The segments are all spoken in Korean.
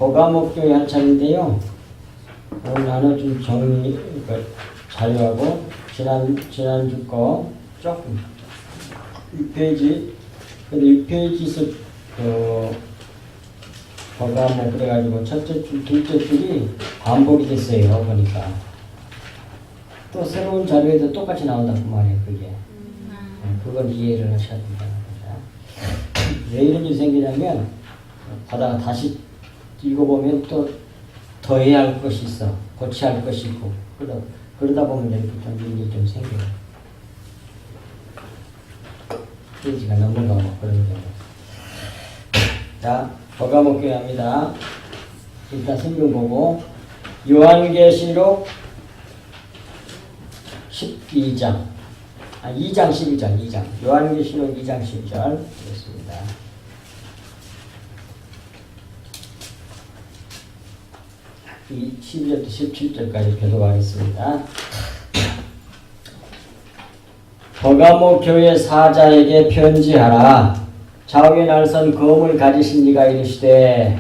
버가목교회 할 차례인데요. 오늘 나눠준 정리, 자료하고, 지난주 거 조금, 6페이지, 근데 6페이지에서, 버가목 그래가지고 첫째 줄, 둘째 줄이 반복이 됐어요, 보니까. 또 새로운 자료에도 똑같이 나온다고 말이에요, 그게. 그걸 이해를 하셔야 된다. 왜 이런 일이 생기냐면, 가다가 다시 읽어보면 또 더 해야 할 것이 있어. 고쳐야 할 것이 있고. 그러다 보면 이렇게 좀 일이 좀 생겨요. 페이지가 넘어가고 그런 경우. 자, 버가목교회 합니다. 일단 성경 보고, 요한계시록 12장. 2장 12절, 2장. 요한계시록 2장 12절. 되겠습니다. 이 12절부터 17절까지 교독하겠습니다. 버가모 교회 사자에게 편지하라. 좌우에 날선 검을 가지신 이가 이르시되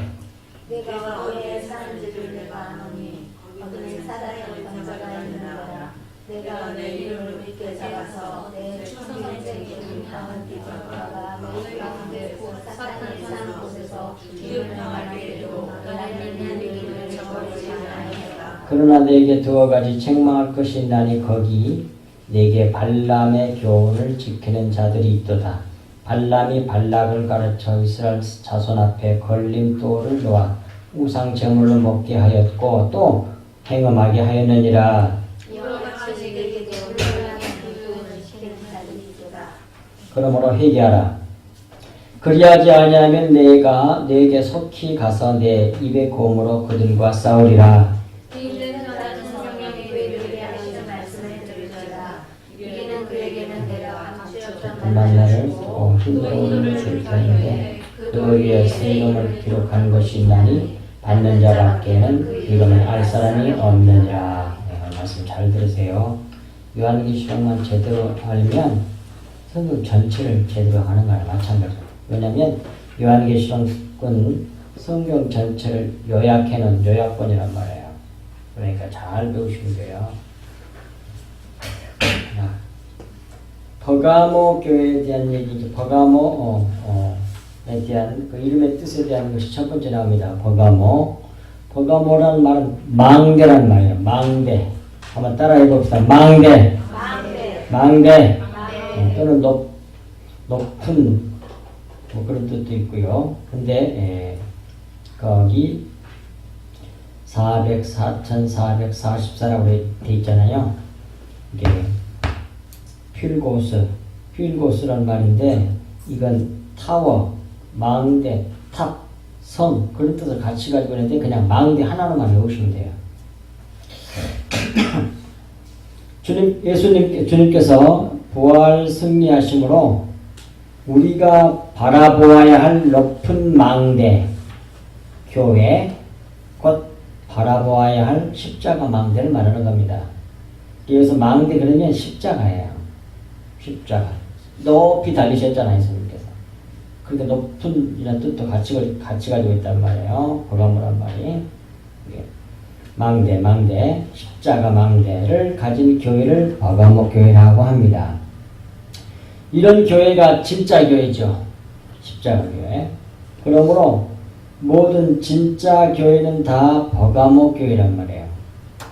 내가 어디에 사는지를 내가 아노니 거기는 사단의 권자가 있느니라. 내가 내 이름을 믿게 잡아서 내 충성된 이름을 당한 뒤돌아가 너희 가운데 곧 사탄이 사는 곳에서 기름을 말하게 되고 너희는 내 이름을 저버리지 아니하리라. 그러나 내게 두어 가지 책망할 것이 있나니 거기 내게 발람의 교훈을 지키는 자들이 있도다. 발람이 발락을 가르쳐 이스라엘 자손 앞에 걸림돌을 놓아 우상 제물을 먹게 하였고 또 행음하게 하였느니라. 이와 같이 내게 올라가는 교훈을 지키는 자들이 있도다. 그러므로 회개하라. 그리하지 아니하면 내가 내게 속히 가서 내 입의 고음으로 그들과 싸우리라. 이는 너라는 성령의 교회를 하시는 말씀을 들으리라. 이는 그에게는 내가 감추었던 만나를 두고 힘겨움을 줄 터인데 그 위에 새 이름을 기록한 것이 있나니 받는 자밖에는 그 이름을 알 사람이 없느니라. 네, 말씀 잘 들으세요. 요한계시록만 제대로 알면 성경 전체를 제대로 하는 거랑 마찬가지예요. 왜냐하면 요한계시록은 성경 전체를 요약해놓은 요약본이란 말이에요. 그러니까 잘 배우시면 돼요. 버가모 교회에 대한 얘기죠. 버가모에 대한 그 이름의 뜻에 대한 것이 첫 번째 나옵니다. 버가모. 버가모라는 말은 망대란 말이에요. 망대. 한번 따라해 봅시다. 망대. 망대. 또는 높은 뭐 그런 뜻도 있고요. 근데 거기 444라고 돼 있잖아요. 이게 필고스란 말인데 이건 타워, 망대, 탑, 성 그런 뜻을 같이 가지고 있는데 그냥 망대 하나로만 외우시면 돼요. 주님께서 부활 승리하심으로 우리가 바라보아야 할 높은 망대, 교회, 곧 바라보아야 할 십자가 망대를 말하는 겁니다. 그래서 망대 그러면 십자가예요. 십자가. 높이 달리셨잖아요, 예수님께서. 그러니까 높은 이라는 뜻도 같이 가지고 있단 말이에요. 버가모란 말이. 망대, 십자가 망대를 가진 교회를 버가모 교회라고 합니다. 이런 교회가 진짜 교회죠. 십자가 교회. 그러므로 모든 진짜 교회는 다 버가모 교회란 말이에요.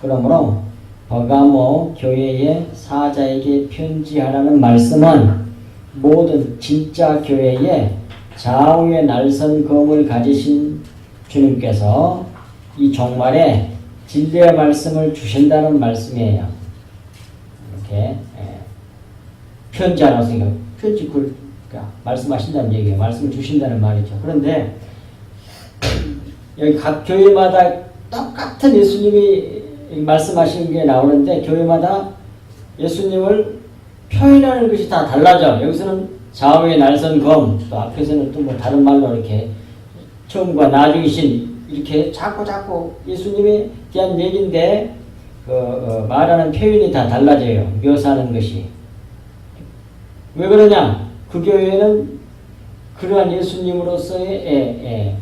그러므로 버가모 교회의 사자에게 편지하라는 말씀은 모든 진짜 교회에 좌우에 날선 검을 가지신 주님께서 이 종말에 진리의 말씀을 주신다는 말씀이에요. 이렇게 편지하라고 생각, 편지 그러니까 말씀하신다는 얘기예요. 말씀을 주신다는 말이죠. 그런데 여기 각 교회마다 똑같은 예수님이 말씀하시는 게 나오는데 교회마다 예수님을 표현하는 것이 다 달라져. 여기서는 좌우에 날선 검, 또 앞에서는 또 뭐 다른 말로 이렇게 처음과 나중이신 이렇게 자꾸 예수님에 대한 얘기인데 말하는 표현이 다 달라져요. 묘사하는 것이. 왜 그러냐? 그 교회는 그러한 예수님으로서의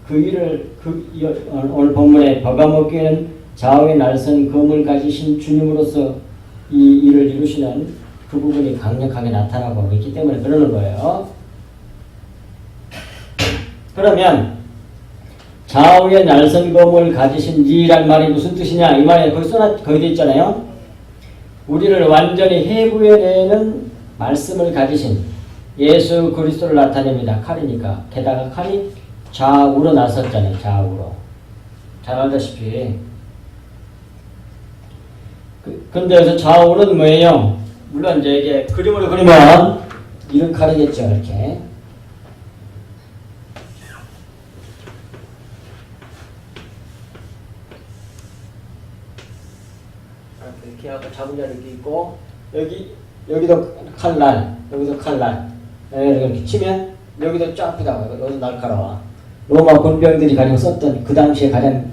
그 일을 오늘 본문에 버가모 교회는 좌우에 날선 검을 가지신 주님으로서 이 일을 이루시는 그 부분이 강력하게 나타나고 있기 때문에 그러는 거예요. 그러면 좌우에 날선 검을 가지신 이란 말이 무슨 뜻이냐? 이 말에 거기 돼 있잖아요. 우리를 완전히 해부해내는 말씀을 가지신 예수 그리스도를 나타냅니다. 칼이니까. 게다가 칼이 좌우로 나섰잖아요. 좌우로. 잘 알다시피. 근데 여기서 좌우는 뭐예요? 물론 이제 이게 그림으로 그리면 이런 칼이겠죠. 이렇게. 이렇게 하고 자분자 이렇게 있고 여기도 칼날, 여기도 칼날. 이렇게 치면 여기도 쫙 피다가 여기도 날카로워. 로마 군병들이 가지고 썼던 그 당시에 가장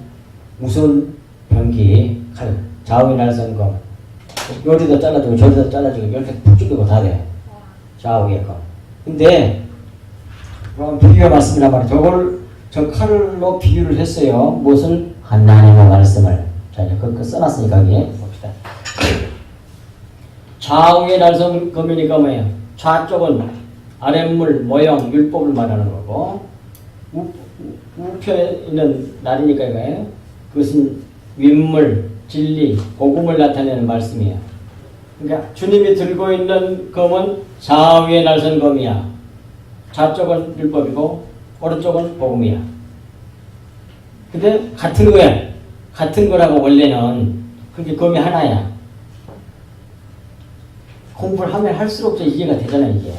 무서운 병기 칼, 좌우에 날선 검. 여기도 잘라주고 저기도 잘라주고 이렇게 푹 쭈르고 다 돼. 좌우에 검. 근데 그럼 비유의 말씀이란 말이야. 저 칼로 비유를 했어요. 무엇을? 하나님의 말씀을. 자, 이제 그거 써놨으니까 여기 봅시다. 좌우에 날선 검이니까 뭐예요? 좌쪽은 아랫물, 모형, 율법을 말하는 거고 우편에 있는 날이니까 이거예요. 그것은 윗물, 진리, 복음을 나타내는 말씀이에요. 그러니까 주님이 들고 있는 검은 좌우에 날선 검이야. 좌쪽은 율법이고 오른쪽은 복음이야. 근데 같은 거야. 같은 거라고 원래는. 그게 검이 하나야. 공부를 하면 할수록 더 이해가 되잖아 이게.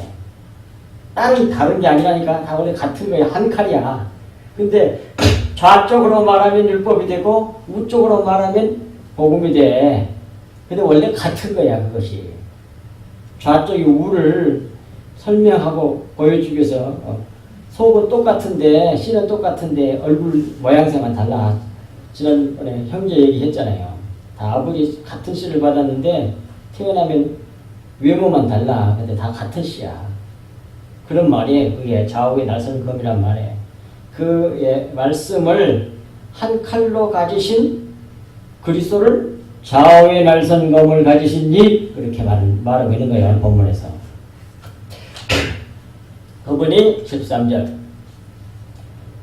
다른 게 아니라니까. 다 원래 같은 거야. 한 칼이야. 근데 좌쪽으로 말하면 율법이 되고 우쪽으로 말하면 복음이 돼. 근데 원래 같은 거야 그것이. 좌쪽이 우를 설명하고 보여주기 위해서 속은 똑같은데 씨는 똑같은데 얼굴 모양새만 달라. 지난번에 형제 얘기했잖아요. 다 아버지 같은 씨를 받았는데 태어나면 외모만 달라. 근데 다 같은 씨야. 그런 말이에요. 그게 좌우에 날선 검이란 말이에요. 그 말씀을 한 칼로 가지신 그리스도를 좌우에 날선 검을 가지신 이 그렇게 말하고 있는 거예요. 본문에서. 그분이 13절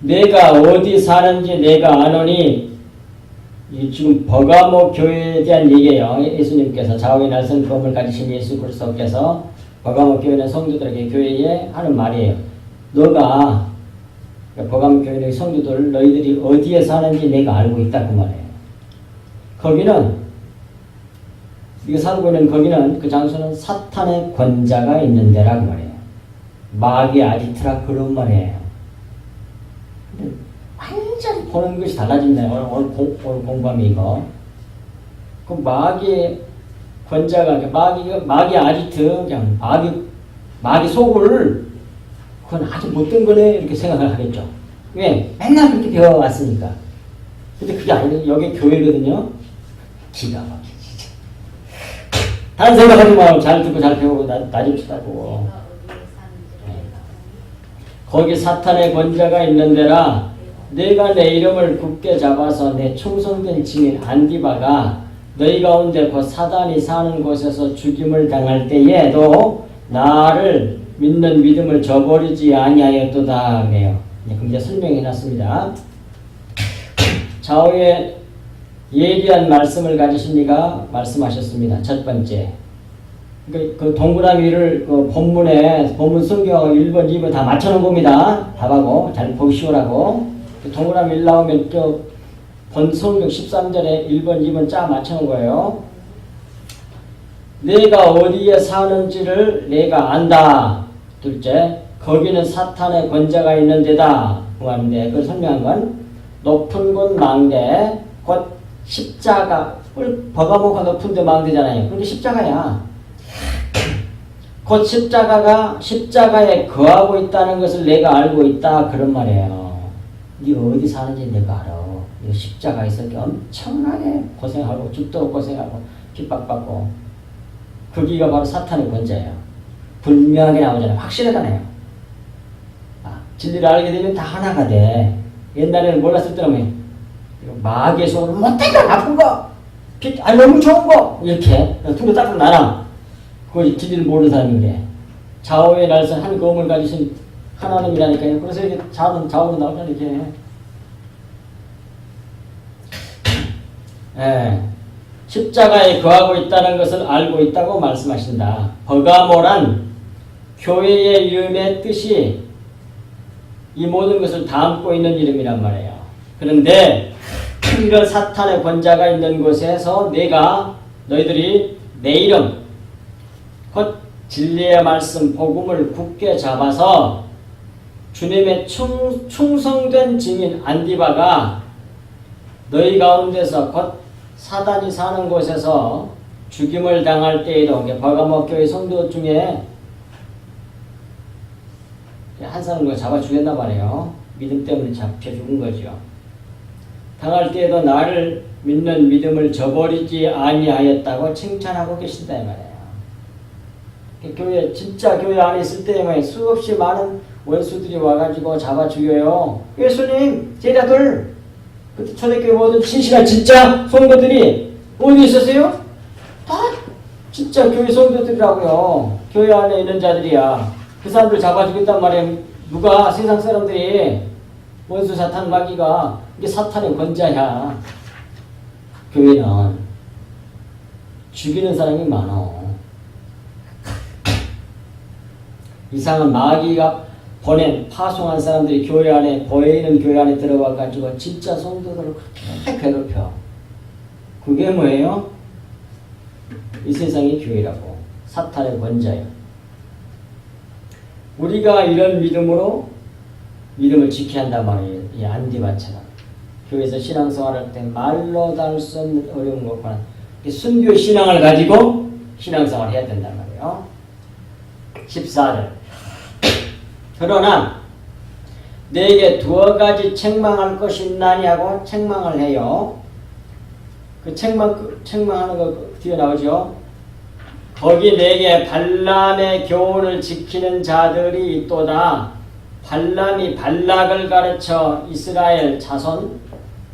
내가 어디 사는지 내가 아노니 이 지금 버가모 교회에 대한 얘기예요. 예수님께서 좌우에 날선 검을 가지신 예수 그리스도께서 버가모 교회는 성도들에게 교회에 하는 말이에요. 너가 버가모 교회의 성도들 너희들이 어디에 사는지 내가 알고 있다 그 말이에요. 거기는 이거 살고 있는 거기는 그 장소는 사탄의 권자가 있는 데라고 말이에요. 마귀의 아지트라 그런 말이에요. 근데 완전히 보는 것이 달라진다. 오늘 공부하면 이거. 그 마귀의 권자가 마귀 아지트 그냥 마귀 속을 그건 아주 못된 거네 이렇게 생각을 하겠죠. 왜? 맨날 그렇게 배워왔으니까. 근데 그게 아니라 여기 교회거든요. 기가 막혀 진짜. 다른 생각하지 말고 잘 듣고 잘 배우고 나집시다고. 거기 사탄의 권자가 있는 데라 내가 내 이름을 굳게 잡아서 내 충성된 증인 안디바가 너희 가운데 그 사단이 사는 곳에서 죽임을 당할 때에도 나를 믿는 믿음을 저버리지 아니하였도다 그래요. 이제 설명해 놨습니다. 좌우에 예리한 말씀을 가지신 이가 말씀하셨습니다. 첫 번째. 그 동그라미를 그 본문 성경하고 1번, 2번 다 맞춰놓은 겁니다. 답하고 잘 보시오라고. 그 동그라미 1 나오면 본 성경 13절에 1번, 2번 쫙 맞춰놓은 거예요. 내가 어디에 사는지를 내가 안다. 둘째, 거기는 사탄의 권자가 있는 데다. 그 말인데 그걸 설명한 건 높은 곳 망대, 곧 십자가, 버가모가 높은 데 망대잖아요. 그런데 십자가야. 곧 십자가에 거하고 있다는 것을 내가 알고 있다. 그런 말이에요. 네가 어디 사는지 내가 알아. 이 십자가에서 엄청나게 고생하고 죽도록 고생하고 핍박받고 거기가 바로 사탄의 권자예요. 분명하게 나오잖아요. 확실하잖아요. 진리를 알게 되면 다 하나가 돼. 옛날에는 몰랐을 때는 마귀의 손으로 못된 거, 나쁜 거, 너무 좋은 거 이렇게 두루 따로 나눠. 그걸 길이를 모르는 사람인데 좌우의 날선 한 검을 가지신 하나님이라니까요. 그래서 이렇게 좌우로 나오잖아 이렇게. 예. 십자가에 거하고 있다는 것을 알고 있다고 말씀하신다. 버가모란 교회의 이름의 뜻이 이 모든 것을 담고 있는 이름이란 말이에요. 그런데 이런 사탄의 권자가 있는 곳에서 너희들이 내 이름 곧 진리의 말씀 복음을 굳게 잡아서 주님의 충성된 증인 안디바가 너희 가운데서 곧 사단이 사는 곳에서 죽임을 당할 때에도 버가모 교회 성도 중에 한 사람을 잡아 죽였단 말이에요. 믿음 때문에 잡혀 죽은 거죠. 당할 때에도 나를 믿는 믿음을 저버리지 아니하였다고 칭찬하고 계신다 이 말이에요. 교회 진짜 교회 안에 있을 때에 수없이 많은 원수들이 와가지고 잡아 죽여요. 예수님 제자들 그때 초대교회 모든 신실한 진짜 성도들이 어디 있었어요? 다 진짜 교회 성도들이라고요. 교회 안에 있는 자들이야. 그 사람들 잡아 죽였단 말이에요. 누가? 세상 사람들이. 원수 사탄 마귀가. 이게 사탄의 권자야. 교회는 죽이는 사람이 많아. 이상한 마귀가 파송한 사람들이 교회 안에, 보이는 교회 안에 들어와가지고 진짜 성도들을 그렇게 괴롭혀. 그게 뭐예요? 이 세상의 교회라고. 사탄의 권자예요. 우리가 이런 믿음을 지켜야 한단 말이에요. 이 안디바처럼. 교회에서 신앙생활할 때 말로 달 수 없는 어려운 것과는 순교 신앙을 가지고 신앙생활을 해야 된단 말이에요. 14절. 그러나 내게 두어 가지 책망할 것이 있나니 하고 책망을 해요. 그 책망하는 거 뒤에 나오죠. 거기 내게 발람의 교훈을 지키는 자들이 있도다. 발람이 발락을 가르쳐 이스라엘 자손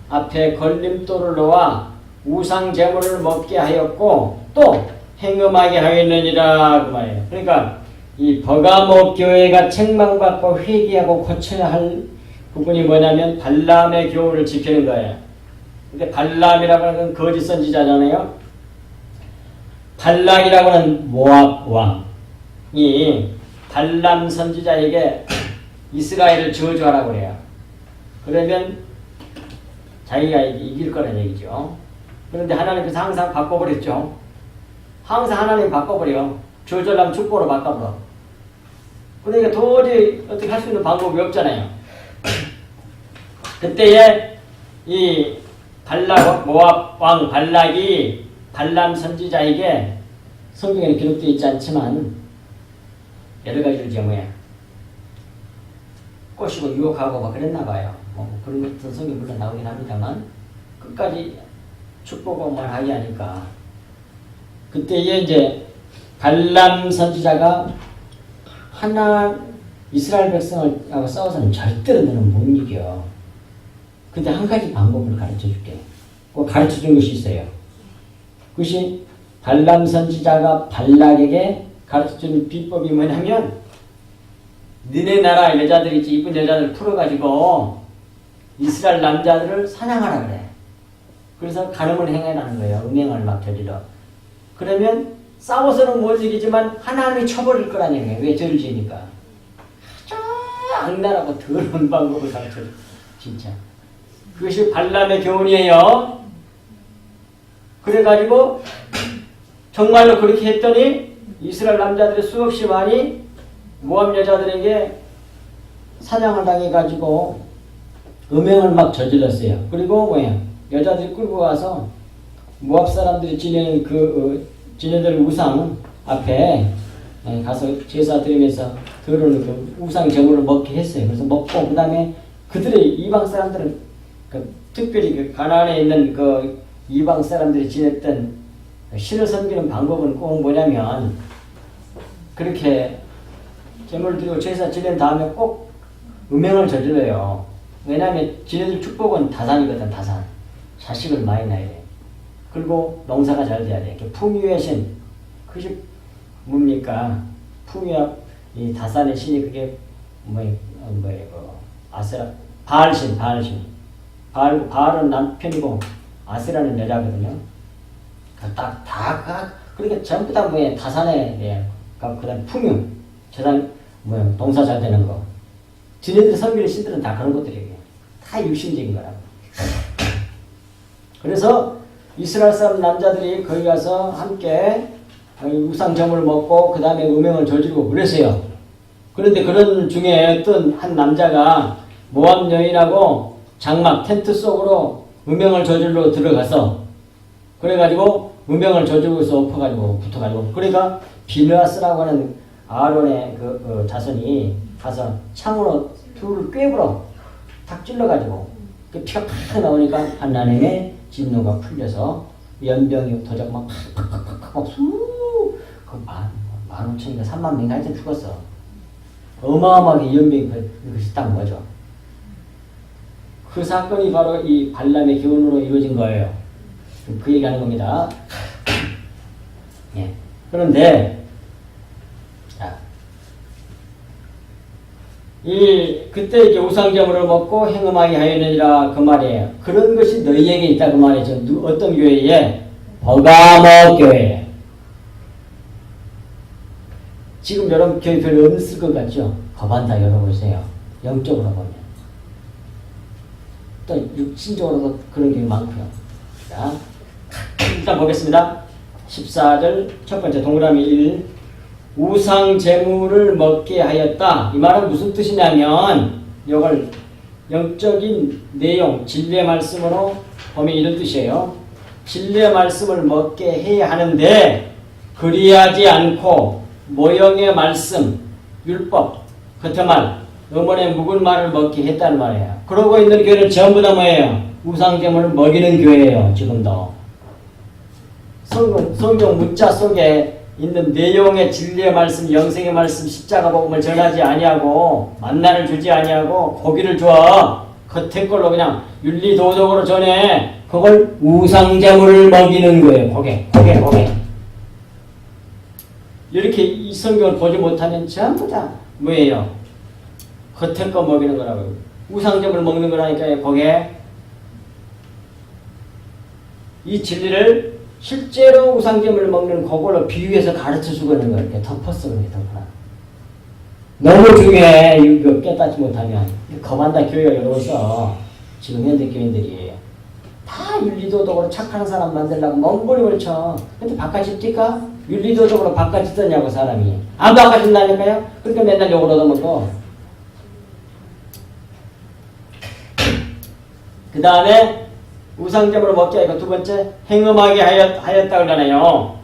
앞에 걸림돌을 놓아 우상 제물을 먹게 하였고 또 행음하게 하였느니라 그 말이에요. 그러니까 이 버가모 교회가 책망받고 회개하고 고쳐야 할 부분이 뭐냐면 발람의 교훈을 지키는 거예요. 근데 발람이라고 하는 건 거짓 선지자잖아요. 발락이라고 하는 모압 왕이 발람 선지자에게 이스라엘을 저주하라고 그래요. 그러면 자기가 이길 거란 얘기죠. 그런데 하나님께서 항상 바꿔버렸죠. 항상 하나님 바꿔버려. 저주하려면 축복으로 바꿔버려. 그러니까 도저히 어떻게 할 수 있는 방법이 없잖아요. 그때에 이 모압 왕 발락이 발람 선지자에게 성경에는 기록되어 있지 않지만 여러 가지를 뭐야 꼬시고 유혹하고 막 그랬나 봐요. 그런 것도 성경 물론 나오긴 합니다만 끝까지 축복만 하게 하니까 그때에 이제 발람 선지자가 이스라엘 백성하고 싸워서는 절대로 너는 못 이겨. 근데 한 가지 방법을 가르쳐 줄게. 꼭 가르쳐 준 것이 있어요. 그것이 발람 선지자가 발락에게 가르쳐 준 비법이 뭐냐면 너네 나라 여자들 있지 이쁜 여자들 풀어가지고 이스라엘 남자들을 사냥하라 그래. 그래서 간음을 행해라는 거예요. 음행을 막 저지러. 그러면 싸워서는 못 이기지만 하나님이 쳐버릴 거라는 얘기예요. 왜 죄를 지으니까. 아주 악랄하고 더러운 방법을 가르쳐줘. 진짜. 그것이 발람의 교훈이에요. 그래가지고 정말로 그렇게 했더니 이스라엘 남자들이 수없이 많이 모압 여자들에게 사냥을 당해가지고 음행을 막 저질렀어요. 그리고 여자들이 끌고 가서 모압 사람들이 지내는 지네들 우상 앞에 가서 제사 드리면서 그런 우상 제물을 먹게 했어요. 그래서 먹고 그 다음에 그들의 이방 사람들은 특별히 가나안에 있는 이방 사람들이 지냈던 신을 섬기는 방법은 꼭 뭐냐면 그렇게 제물을 드리고 제사 지낸 다음에 꼭 음행을 저질러요. 왜냐하면 지네들 축복은 다산이거든, 다산. 자식을 많이 낳아야 돼. 그리고 농사가 잘 돼야 돼. 풍요의 신. 그게 뭡니까? 풍요, 이 다산의 신이 그게 뭐예요, 아세라, 바알신, 바알신. 바알은 남편이고, 아세라는 여자거든요. 그러니까 전부 다 뭐예요, 다산에, 예. 그 다음 풍요, 재산, 농사 잘 되는 거. 지네들 섬기는 신들은 다 그런 것들이에요. 다 육신적인 거라고. 그래서 이스라엘 사람 남자들이 거기 가서 함께 우상점을 먹고 그 다음에 음행을 저지르고 그랬어요. 그런데 그런 중에 어떤 한 남자가 모압 여인하고 장막 텐트 속으로 음행을 저질러 들어가서 그래가지고 음행을 저지르고서 엎어가지고 붙어가지고 그러니까 비느하스라고 하는 아론의 그 자손이 가서 창으로 둘을 꿰불어 탁 찔러가지고 그 피가 팍 나오니까 한나님의 진노가 풀려서 연병이 도적 막 팍팍팍팍 수 그 15,000인가 3만 명이 하여튼 죽었어. 어마어마하게 연병이 그것이 딱 뭐죠? 그 사건이 바로 이 발람의 교훈으로 이루어진 거예요. 그 얘기하는 겁니다. 예. 그런데 그때 이제 우상제물을 먹고 행음하게 하였느니라 그 말이에요. 그런 것이 너희에게 있다 그 말이죠. 어떤 교회에? 버가모 교회. 지금 여러분 교회 별로 없을 것 같죠? 가만 다 열어보세요. 영적으로 보면. 또 육신적으로도 그런 게 많고요. 자, 일단 보겠습니다. 14절 첫 번째 동그라미 1. 우상 제물을 먹게 하였다. 이 말은 무슨 뜻이냐면 이걸 영적인 내용, 진리의 말씀으로 보면 이런 뜻이에요. 진리의 말씀을 먹게 해야 하는데 그리하지 않고 모형의 말씀, 율법, 겉말, 음원의 묵은 말을 먹게 했다는 말이에요. 그러고 있는 교회는 전부 다 뭐예요? 우상 제물을 먹이는 교회예요. 지금도. 성경 문자 속에 있는 내용의 진리의 말씀, 영생의 말씀, 십자가 복음을 전하지 아니하고 만나를 주지 아니하고 고기를 줘. 겉에 걸로 그냥 윤리도덕으로 전해. 그걸 우상제물을 먹이는 거예요. 고개. 이렇게 이 성경을 보지 못하면 전부 다 뭐예요? 겉에 거 먹이는 거라고요. 우상제물 먹는 거라니까요. 고개. 이 진리를 실제로 우상제물을 먹는 그걸로 비유해서 가르쳐주고 있는 거예요. 이렇게 덮었어. 너무 중요해. 이거 깨닫지 못하면. 거만다 교회가 열어서 지금 현대 교인들이 다 윤리도덕으로 착한 사람 만들려고 멍부림을 쳐. 근데 바깥이 뛸까? 윤리도덕으로 바깥이 뜨냐고 사람이. 안 바깥인다니까요? 그러니까 맨날 욕을 얻어먹고. 그 다음에 우상제물을 먹게 하고 두 번째 행음하게 하였다 그러잖아요.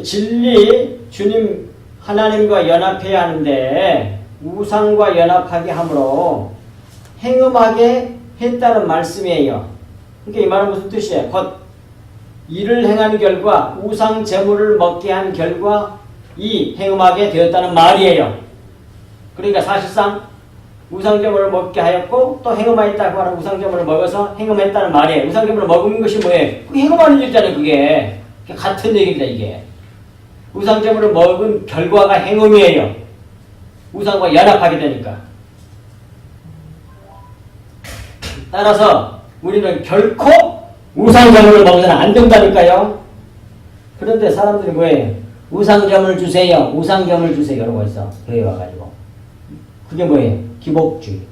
진리 주님 하나님과 연합해야 하는데 우상과 연합하게 함으로 행음하게 했다는 말씀이에요. 그러니까 이 말은 무슨 뜻이에요? 곧 이를 행한 결과 우상 제물을 먹게 한 결과 이 행음하게 되었다는 말이에요. 그러니까 사실상 우상제물을 먹게 하였고 또 행음하였다고 하는 우상제물을 먹어서 행음했다는 말이에요. 우상제물을 먹은 것이 뭐예요? 그게 행음하는 일이잖아요. 그게 같은 얘기입니다. 이게 우상제물을 먹은 결과가 행음이에요. 우상과 연합하게 되니까. 따라서 우리는 결코 우상제물을 먹어서는 안 된다니까요. 그런데 사람들이 뭐예요? 우상제물 주세요. 우상제물 주세요. 이러고 있어. 교회 와가지고. 그게 뭐예요? 기복주의.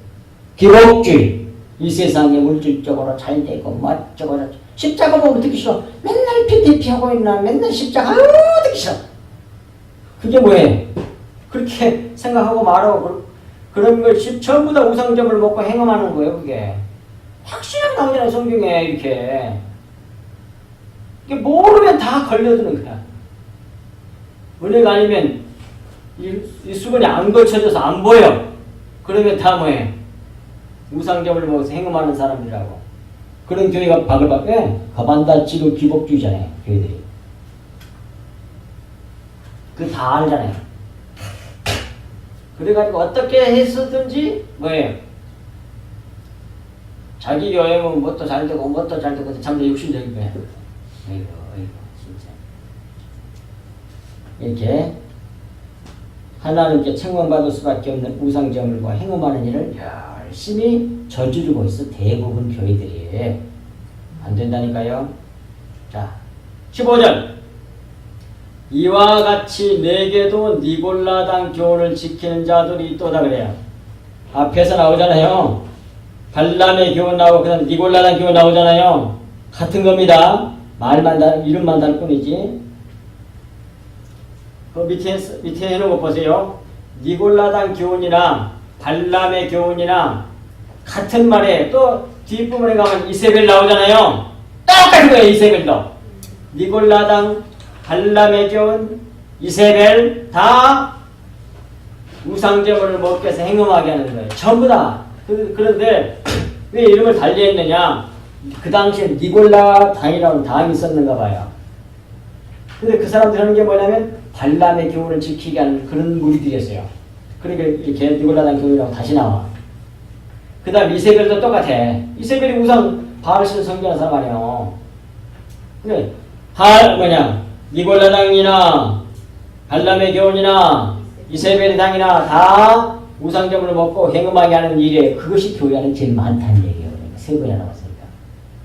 이 세상에 물질적으로 잘 되고 멋쩍고 십자가 보면 듣기 싫어. 맨날 피하고 있나. 맨날 십자가 듣기 싫어. 그게 뭐예요? 그렇게 생각하고 말하고 그런 것이 전부 다 우상점을 먹고 행음하는 거예요. 그게 확실하게 나오잖아요. 성경에 이렇게. 이게 모르면 다 걸려드는 거야. 은혜가 아니면 이 수건이 안 걸쳐져서 안 보여. 그러면 다 뭐해? 우상점을 먹어서 행음하는 사람들이라고. 그런 교회가 바글바글 가반다치로 기복주의잖아요. 교회들이. 그거 다 알잖아요. 그래가지고 어떻게 했었든지 뭐예요? 자기 교회면 뭣도 잘 되고 뭣도 잘 되고 참 욕심적인 거야. 아이고 진짜. 이렇게 하나님께 책망받을 수밖에 없는 우상제물과 행음하는 일을 열심히 저지르고 있어. 대부분 교회들이. 안 된다니까요. 자, 15절. 이와 같이 내게도 니골라당 교훈을 지키는 자들이 있도다 그래요. 앞에서 나오잖아요. 발람의 교훈 나오고 그다음 니골라당 교훈 나오잖아요. 같은 겁니다. 이름만 다를 뿐이지. 그 밑에 해놓은 거 보세요. 니골라당 교훈이나 발람의 교훈이나 같은 말에 또 뒷부분에 가면 이세벨 나오잖아요. 똑같은 거예요. 이세벨도. 니골라당, 발람의 교훈, 이세벨 다 우상제물을 먹기 위해서 행음하게 하는 거예요. 전부 다. 그런데 왜 이름을 달리했느냐? 그 당시에 니골라당이라는 당이 있었는가 봐요. 근데 그 사람들 하는 게 뭐냐면 발람의 교훈을 지키게 하는 그런 무리들이었어요. 그러니까 이렇게 니골라당 교훈이라고 다시 나와. 그 다음 이세벨도 똑같아. 이세벨이 우상 바알신을 섬기는 사람 아니에요. 근데 니골라당이나 발람의 교훈이나 이세벨의 당이나 다 우상제물을 먹고 행음하게 하는 일에 그것이 교회 안에 제일 많다는 얘기예요. 그러니까 세 번이나 나왔으니까.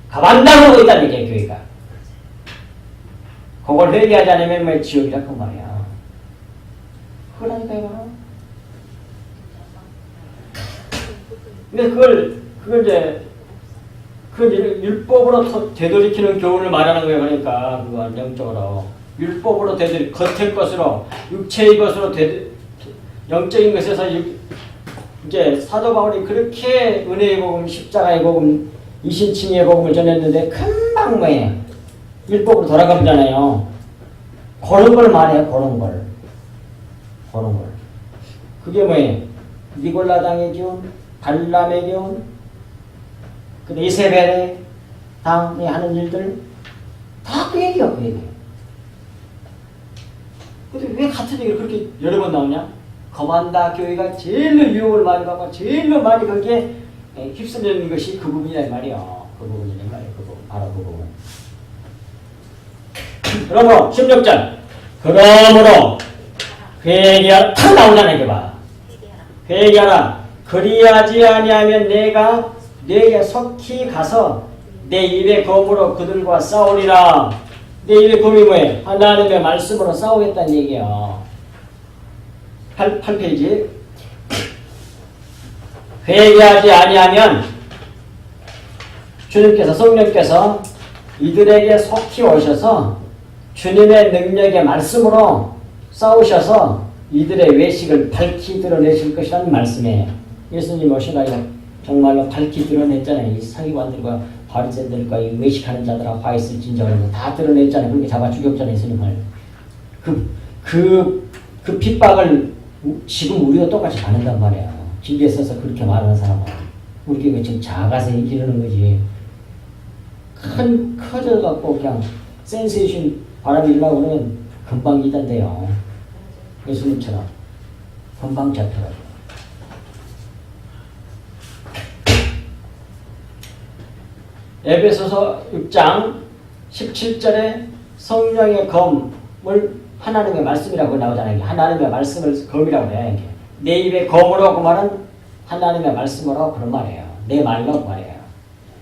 가만다고 있다는 얘기예요. 교회가. 그걸 회개하지 않으면 뭐 지옥이라 그 말이야. 그러니까 이거. 근데 그걸 율법으로 되돌이키는 교훈을 말하는 거예요. 그러니까 그거 영적으로 율법으로 겉의 것으로 육체의 것으로 영적인 것에서 이제 사도 바울이 그렇게 은혜의 복음, 십자가의 복음, 이신칭의 복음을 전했는데 금방 뭐예요? 율법으로 돌아가잖아요. 그런 걸 말해요. 그런 걸. 그게 뭐예요? 니골라당의 교훈, 발람의 교훈, 그 이세벨의 당이 하는 일들 다 그 얘기가 그 얘기예요. 근데 왜 같은 얘기를 그렇게 여러 번 나오냐? 거만다 교회가 제일로 유혹을 많이 받고 제일로 많이 거기에 휩쓸리는 것이 그 부분이란 말이에요. 그 부분. 바로 그 부분. 그러므로 16절. 그러므로 회개하라. 탁 나오잖아요. 이게 봐. 회개하라. 그리하지 아니하면 내가 내게 속히 가서 내 입의 검으로 그들과 싸우리라. 내 입의 검이 뭐예요? 하나님의 말씀으로 싸우겠다는 얘기예요. 8페이지. 회개하지 아니하면 주님께서 성령께서 이들에게 속히 오셔서 주님의 능력의 말씀으로 싸우셔서 이들의 외식을 밝히 드러내실 것이라는 말씀이에요. 예수님 오시다가 정말로 밝히 드러냈잖아요. 이 사기관들과 바리새인들과 이 외식하는 자들아 화 있을 진정을 다 드러냈잖아요. 그렇게 잡아 죽였잖아요. 예수님을. 그 핍박을 지금 우리도 똑같이 받는단 말이야. 길에 서서 그렇게 말하는 사람은. 우리가 지금 작아서 이러는 거지. 커져갖고 그냥 센세이션 바람이 일라고 그러면 금방 이단돼요. 예수님처럼. 금방 잡혀가지고. 에베소서 6장 17절에 성령의 검을 하나님의 말씀이라고 나오잖아요. 하나님의 말씀을 검이라고 해요. 내 입에 검으로 그 말은 하나님의 말씀으로 그런 말이에요. 내 말로 그 말이에요.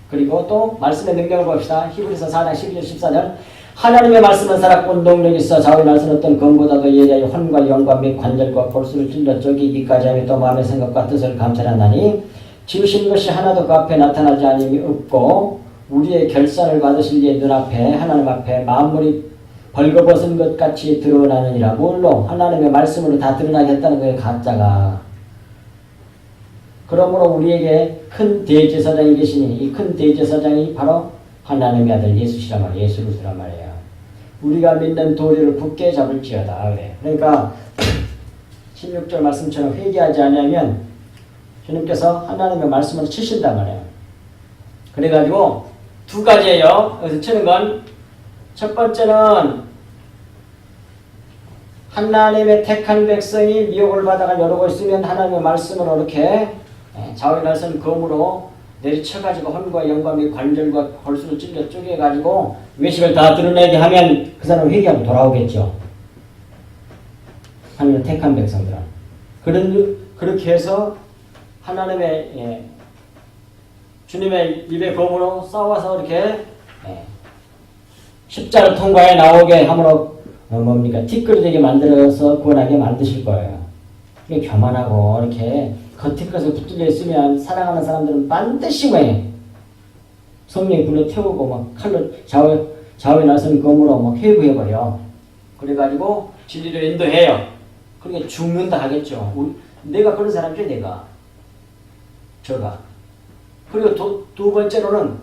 그리고 또 말씀의 능력을 봅시다. 히브리서 4장 12절 14절 하나님의 말씀은 살았고 능력이 있어 좌우의 말씀은 어떤 검보다도 예리하여 혼과 영과 및 관절과 볼수를 찔러 쪼기 이기까지 하며 또 마음의 생각과 뜻을 감찰한다니 지으신 것이 하나도 그 앞에 나타나지 않음이 없고 우리의 결산을 받으실 이의 눈앞에 하나님 앞에 만물이 벌거벗은 것 같이 드러나느니라. 뭘로? 하나님의 말씀으로 다 드러나겠다는 거예요. 가짜가. 그러므로 우리에게 큰 대제사장이 계시니 이 큰 대제사장이 바로 하나님의 아들 예수시란 말이에요. 예수로서란 말이에요. 우리가 믿는 도리를 굳게 잡을지어다. 그래. 그러니까 16절 말씀처럼 회개하지 않으면 주님께서 하나님의 말씀을 치신단 말이에요. 그래가지고 두 가지예요. 여기서 치는 건 첫 번째는 하나님의 택한 백성이 미혹을 받아가 이러고 있으면 하나님의 말씀으로 이렇게 좌우의 날선 검으로 내리쳐가지고 혼과 영과 및 관절과 골수를 찔러 쪼개가지고 외식을 다 드러내게 하면 그 사람은 회개하고 돌아오겠죠. 하나님의 택한 백성들은. 그렇게 해서 하나님의 주님의 입의 검으로 싸워서 이렇게 십자를 통과해 나오게 함으로 뭡니까? 티끌이 만들어서 구원하게 만드실 거예요. 이게 교만하고 이렇게 겉에 것을 붙들려 있으면 사랑하는 사람들은 반드시 왜 성령이 불러 태우고 막 칼로 좌우에 나선 검으로 막 회부해버려. 그래가지고 진리를 인도해요. 그러니까 죽는다 하겠죠. 내가 그런 사람이죠, 내가. 저가. 그리고 두 번째로는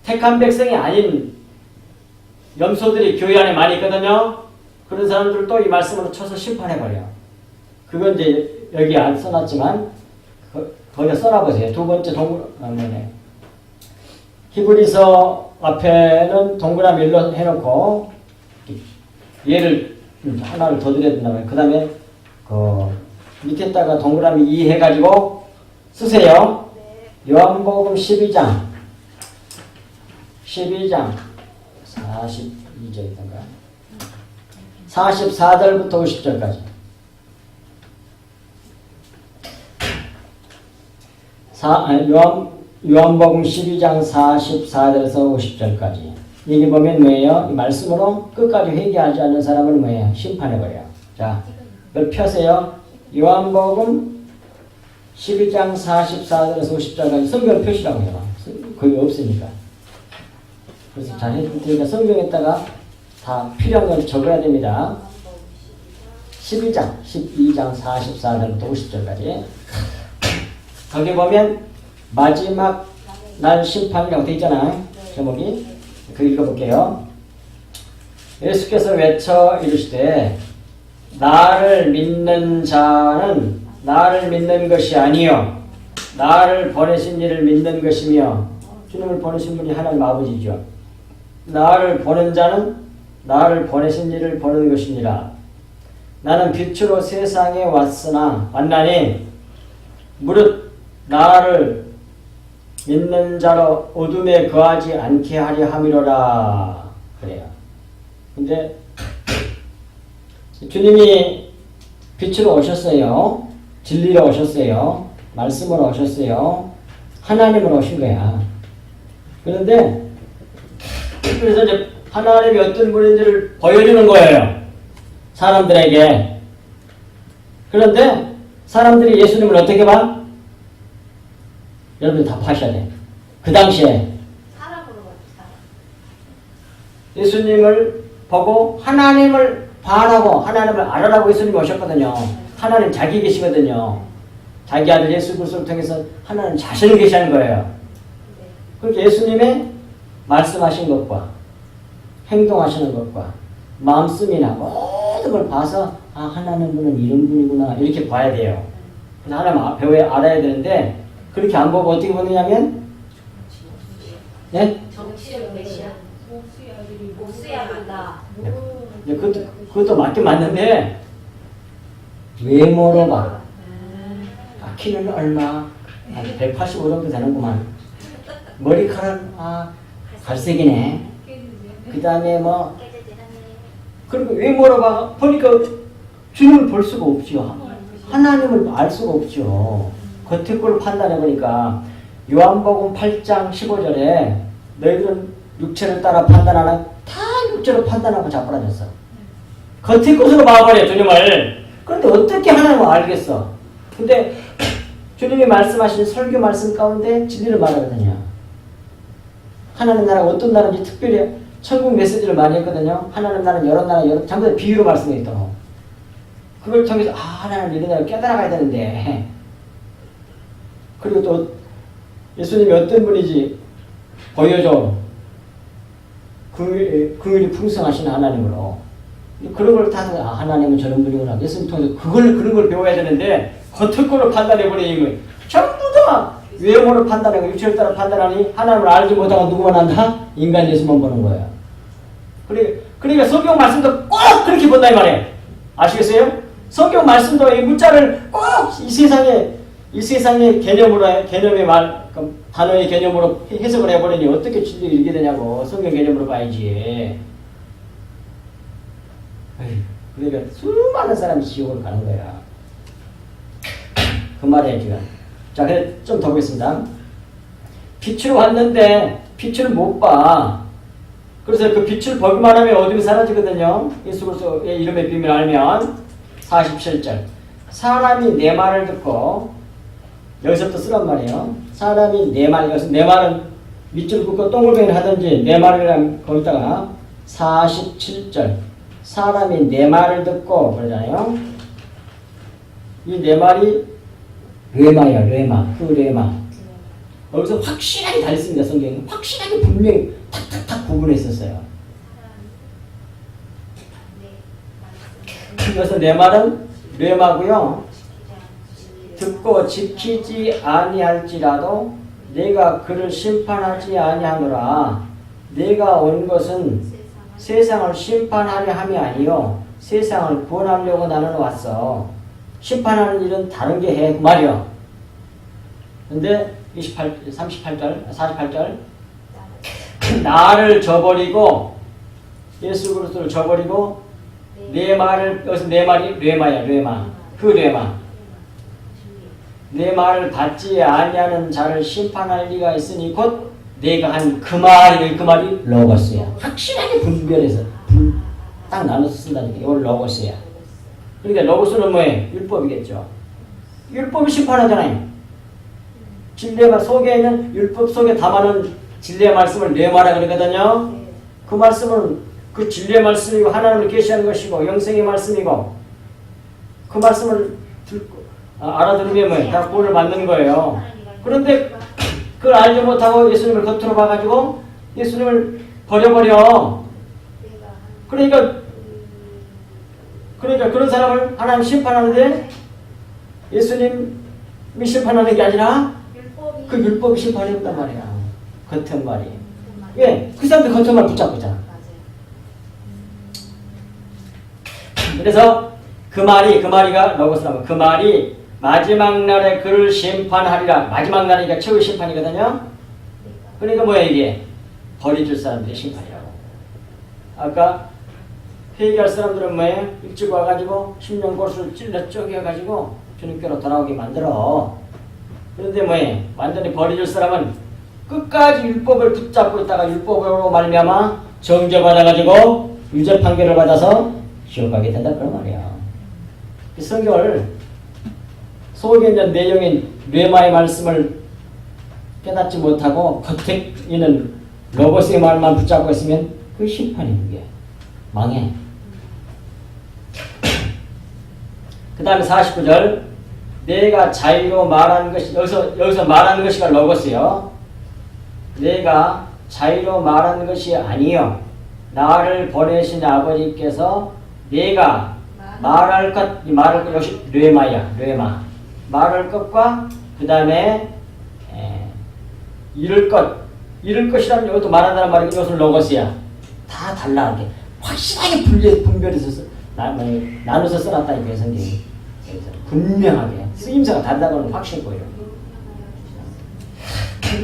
택한 백성이 아닌 염소들이 교회 안에 많이 있거든요. 그런 사람들을 또 이 말씀으로 쳐서 심판해버려요. 그건 이제 여기 안 써놨지만 거기다 써놔보세요. 두 번째 히브리서 앞에는 동그라미 일로 해놓고 얘를 하나를 더 드려야 된다면 그 다음에 그 밑에다가 동그라미 2 해가지고 쓰세요. 요한복음 12장 42절이던가 44절부터 50절까지 요한복음 12장 44절에서 50절까지 여기 보면 뭐예요? 이 말씀으로 끝까지 회개하지 않는 사람은 뭐예요? 심판해버려요. 자, 이걸 펴세요. 요한복음 12장 44절에서 50절까지 성경 표시라고 해요. 거기 없으니까. 그래서 잘 해드리니까 성경에다가 다 필요한 걸 적어야 됩니다. 12장 44절부터 50절까지 거기 보면 마지막 날 심판이라고 되어 있잖아요. 제목이. 그 읽어볼게요. 예수께서 외쳐 이르시되 나를 믿는 자는 나를 믿는 것이 아니요 나를 보내신 이를 믿는 것이며 주님을 보내신 분이 하나님 아버지죠. 나를 보는 자는 나를 보내신 이를 보는 것이니라. 나는 빛으로 세상에 왔나니 무릇 나를 믿는 자로 어둠에 거하지 않게 하려 함이로라. 그래요. 근데 주님이 빛으로 오셨어요. 진리로 오셨어요. 말씀으로 오셨어요. 하나님으로 오신 거야. 그런데 그래서 이제 하나님이 어떤 분인지를 보여주는 거예요. 사람들에게. 그런데 사람들이 예수님을 어떻게 봐? 여러분들 다 파셔야 돼. 그 당시에 예수님을 보고 하나님을 반하고 하나님을 알아라고 예수님이 오셨거든요. 하나님 자기 계시거든요. 자기 아들 예수 그리스도를 통해서 하나님 자신을 계시하는 거예요. 그렇게 예수님의 말씀하신 것과 행동하시는 것과 마음씀이나 모든 걸 봐서 아 하나님 분은 이런 분이구나 이렇게 봐야 돼요. 그래서 하나님 배워야 알아야 되는데 그렇게 안 보고 어떻게 보느냐면 네? 정치적 메시아 목수야 본다. 그것도 맞긴 맞는데 외모로 봐. 아, 키는 얼마? 185 정도 되는구만. 머리카락은 갈색이네. 그 다음에 뭐 그리고 외모로 봐. 보니까 주님을 볼 수가 없죠. 하나님을 알 수가 없죠. 겉에 걸 판단해보니까 요한복음 8장 15절에 너희들은 육체를 따라 판단하나 다 육체로 판단하고 자빠라졌어. 겉에 것으로 봐버려 주님을. 그런데 어떻게 하나님을 알겠어. 근데 주님이 말씀하신 설교 말씀 가운데 진리를 말하거든요. 하나님 나라가 어떤 나라인지 특별히 천국 메시지를 많이 했거든요. 하나님 나라는 여러 나라 전부 다 비유로 말씀해 있도록. 그걸 통해서 하나님 이런 나라를 깨달아가야 되는데 그리고 또 예수님이 어떤 분인지 보여줘. 긍휼이 풍성하신 하나님으로. 그런 걸 다 하나님은 저런 분이구나. 예수님 통해서 그런 걸 배워야 되는데 겉을 걸로 판단해버리는 거예요. 전부 다 외모를 판단하고 육체를 따라 판단하니 하나님을 알지 못하고 누구만 한다? 인간 예수만 보는 거예요. 그러니까 성경 말씀도 꼭 그렇게 본다 이 말이에요. 아시겠어요? 성경 말씀도 이 문자를 꼭 이 세상의 개념의 그럼 단어의 개념으로 해석을 해버리니 어떻게 진리를 읽게 되냐고. 성경 개념으로 봐야지. 에휴, 그러니까 수많은 사람이 지옥으로 가는 거야. 그 말이에요 지금. 자, 그래 좀 더 보겠습니다. 빛을 왔는데 빛을 못 봐. 그래서 그 빛을 보기만 하면 어둠이 사라지거든요. 예수 그리스도의 이름의 비밀을 알면. 47절. 사람이 내 말을 듣고, 여기서부터 쓰란 말이에요. 사람이 내 말, 여기서 내 말은 밑줄 긋고 동글뱅이를 하든지 내 말을 거기다가 47절. 사람이 내 말을 듣고 그러잖아요. 이 내 말이 뢰마야, 뢰마. 그 뢰마. 여기서 확실하게 다 있습니다. 성경은 확실하게 분명히 탁탁탁 구분했었어요. 그래서 내 말은 뢰마고요. 듣고 지키지 아니할지라도 내가 그를 심판하지 아니하노라. 내가 온 것은 세상을 심판하려 함이 아니요 세상을 구원하려고 나는 왔어. 심판하는 일은 다른 게 해. 그 말이요. 근데 48절 나를 저버리고 예수 그리스도를 저버리고 내 말을, 여기서 내 말이 뢰마야, 뢰마. 그 뢰마. 내 말을 받지 아니하는 자를 심판할 리가 있으니 곧 내가 한 그 말이 로고스야. 확실하게 분별해서 딱 나눠서 쓴다는 게 이걸 로고스야. 그러니까 로고스는 뭐예요? 율법이겠죠. 율법이 심판하잖아요. 진리의 속에 있는 율법 속에 담아놓은 진리의 말씀을 뇌마라 그러거든요. 그 말씀은 그 진리의 말씀이고 하나님을 계시하는 것이고 영생의 말씀이고 그 말씀을 알아들으면 뭐예요? 다 구원을 받는 거예요. 그런데 그걸 알지 못하고 예수님을 겉으로 봐가지고 예수님을 버려버려. 그러니까 그런 사람을 하나님 심판하는데 예수님이 심판하는 게 아니라 그 율법이 심판이 없단 말이야. 겉은 말이. 왜? 그 사람들 겉은 말 붙잡고 있잖아. 그래서 그 말이가 로고스라고. 그 말이 마지막 날에 그를 심판하리라. 마지막 날이니까 최후의 심판이거든요. 그러니까 뭐야 이게? 버려질 사람들의 심판이라고. 아까 회개할 사람들은 뭐예요? 일찍 와가지고 10년 고수를 찔러 쪼개가지고 주님께로 돌아오게 만들어. 그런데 뭐예요? 완전히 버려질 사람은 끝까지 율법을 붙잡고 있다가 율법으로 말미암아 정죄받아가지고 유죄 판결을 받아서 지옥 가게 된다 그런 말이야. 이 성경을 속에 있는 내용인 뇌마의 말씀을 깨닫지 못하고 겉에 있는 로고스의 말만 붙잡고 있으면 그 심판이 그게 망해. 그 다음에 49절 내가 자유로 말하는 것이 여기서 말하는 것이가 로고스요. 내가 자유로 말하는 것이 아니요 나를 보내신 아버지께서 내가 말할 것 역시 뇌마야. 뇌마. 말할 것과 그 다음에 이룰 것이라면 이것도 말한다는 말이 이것은 로고스야. 다 달라. 이렇게 확실하게 분별해서 나눠서 써놨다니까 성경이. 분명하게 쓰임새가 다르다고는 확실히 보여요.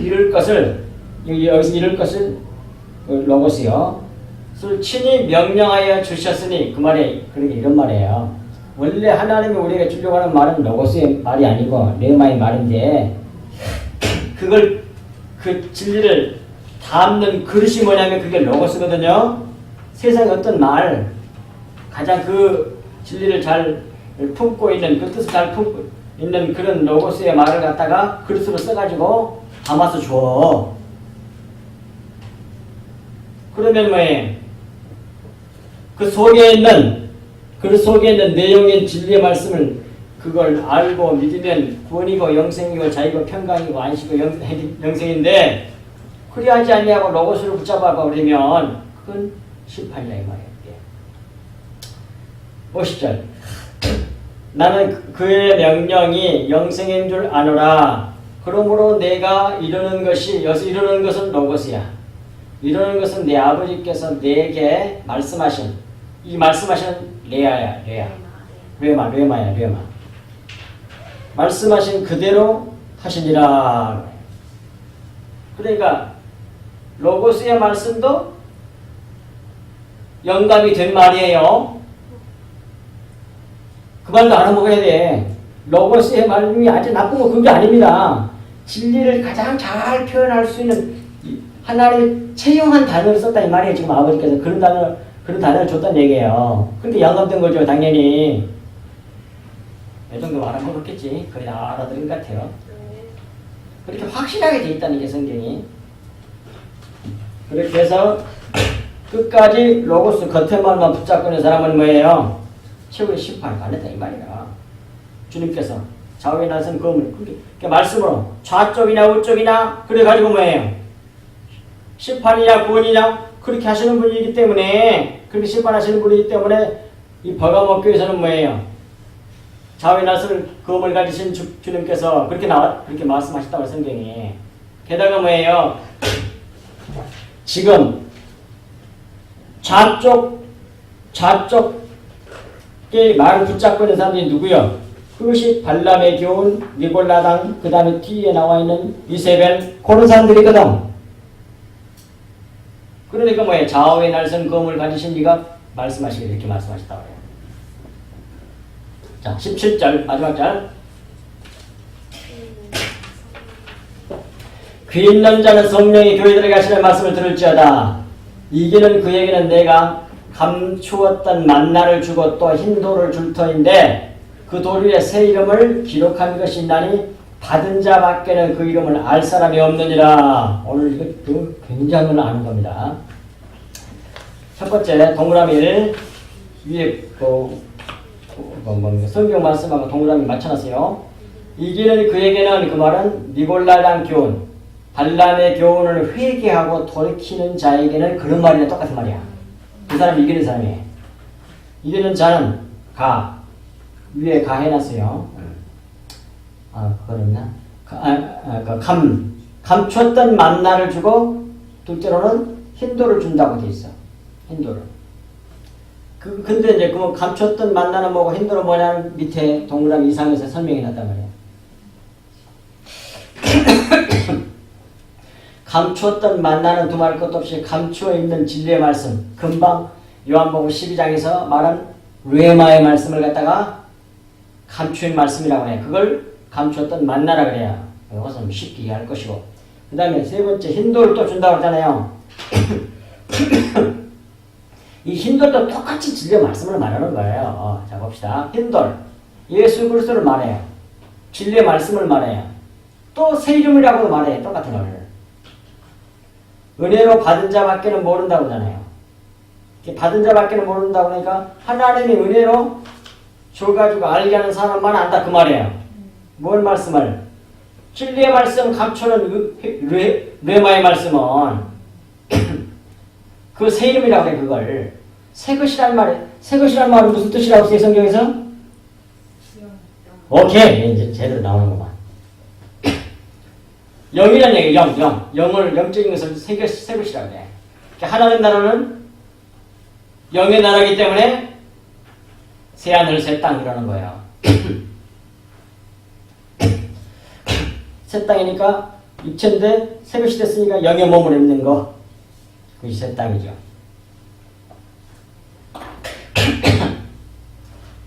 이룰 것을 여기서 이룰 것을 로고스요. 친히 명령하여 주셨으니 그 말이 그러니까 이런 말이에요. 원래 하나님이 우리에게 주려고 하는 말은 로고스의 말이 아니고 레마의 말인데 그걸 그 진리를 담는 그릇이 뭐냐면 그게 로고스거든요. 세상의 어떤 말 가장 그 진리를 잘 품고 있는 그 뜻을 잘 품고 있는 그런 로고스의 말을 갖다가 그릇으로 써가지고 담아서 줘. 그러면 뭐예요? 그 속에 있는 내용인 진리의 말씀을 그걸 알고 믿으면 구원이고 영생이고 자유고 평강이고 안식이고 영생인데 그리하지 아니하고 로고스를 붙잡아 버리면 그건 심판이라 이 말이에요. 50절 나는 그의 명령이 영생인 줄 아노라. 그러므로 내가 이루는 것이 여기서 이루는 것은 로고스야. 이루는 것은 내 아버지께서 내게 말씀하신 이 말씀하신 레아야. 뢰마야. 말씀하신 그대로 하시니라. 그러니까 로고스의 말씀도 영감이 된 말이에요. 그 말도 알아먹어야 돼. 로고스의 말이 아주 나쁜 거 그게 아닙니다. 진리를 가장 잘 표현할 수 있는 하나님의 채용한 단어를 썼다 이 말이에요. 지금 아버지께서 그런 단어를 줬다는 얘기예요. 그런데 영감된 거죠, 당연히. 이 정도 알아먹었겠지. 거의 다 알아들은 것 같아요. 그렇게 확실하게 돼 있다는 게 성경이. 그렇게 해서 끝까지 로고스 겉에만 붙잡고 있는 사람은 뭐예요? 최후의 심판을 받는다 이 말이야. 주님께서 좌우에 나선 검을 그러니까 말씀으로 좌쪽이나 우쪽이나 그래가지고 뭐예요? 심판이냐 구원이냐 그렇게 하시는 분이기 때문에 그렇게 심판하시는 분이기 때문에 이 버가목교에서는 뭐예요? 좌우에 나선 검을 가지신 주님께서 그렇게 말씀하셨다고 성경이. 게다가 뭐예요? 지금 좌쪽에 말을 붙잡고 있는 사람들이 누구요? 그것이 발람의 교훈, 니골라당, 그 다음에 뒤에 나와 있는 이세벨 그런 사람들이거든. 그러니까 뭐예요? 좌우에 날선 검을 가지신 이가 말씀하시게 이렇게 말씀하셨다고 해요. 자, 17절 마지막 절. 귀 있는 자는 성령이 교회들에게 하시는 말씀을 들을지어다. 이기는 그에게는 내가 감추었던 만나를 주고 또 흰 돌을 줄 터인데 그 돌 위에 새 이름을 기록한 것이 있나니 받은 자밖에는 그 이름을 알 사람이 없느니라. 오늘 이거 굉장히 아는 겁니다. 첫 번째 동그라미 1 위에 성경 말씀하고 동그라미 맞춰놨어요. 이기는 그에게는 그 말은 니골라당 교훈 발람의 교훈을 회개하고 돌이키는 자에게는 그런 말이랑 똑같은 말이야. 그 사람이 이기는 사람이에요. 이기는 자는 위에 해놨어요. 그거는요. 감췄던 만나를 주고 둘째로는 흰돌을 준다고 돼 있어. 흰돌을. 근데 이제 그 감췄던 만나는 뭐고 흰돌은 뭐냐는 밑에 동그라미 이상에서 설명이 났단 말이야. 감추었던 만나는 두말할 것도 없이 감추어 있는 진리의 말씀. 금방 요한복음 12장에서 말한 르헤마의 말씀을 갖다가 감추인 말씀이라고 해요. 그걸 감추었던 만나라 그래요. 이것은 쉽게 이해할 것이고. 그 다음에 세 번째 흰돌을 또 준다고 그러잖아요. 이 흰돌도 똑같이 진리의 말씀을 말하는 거예요. 자 봅시다. 흰돌 예수 그리스도를 말해요. 진리의 말씀을 말해요. 또 새 이름이라고도 말해요. 똑같은 거를. 은혜로 받은 자밖에는 모른다고 하잖아요. 받은 자밖에는 모른다고 그러니까 하나님이 은혜로 줘가지고 알게 하는 사람만 안다 그 말이에요. 뭘 말씀을? 진리의 말씀 감추는 르헤마의 말씀은 그 새 이름이라고 그래. 그걸 새 것이란 말이에요. 새 것이란 말은 무슨 뜻이라고 써요 성경에서? 오케이 이제 제대로 나오는구만. 영이라는 얘기예요. 영을 영적인 것을 새 것이라고 해. 하나님 나라는 영의 나라이기 때문에 새 하늘 새 땅 이라는 거예요. 새 땅이니까 입체인데 새 것이 됐으니까 영의 몸을 입는 거 그것이 새 땅이죠.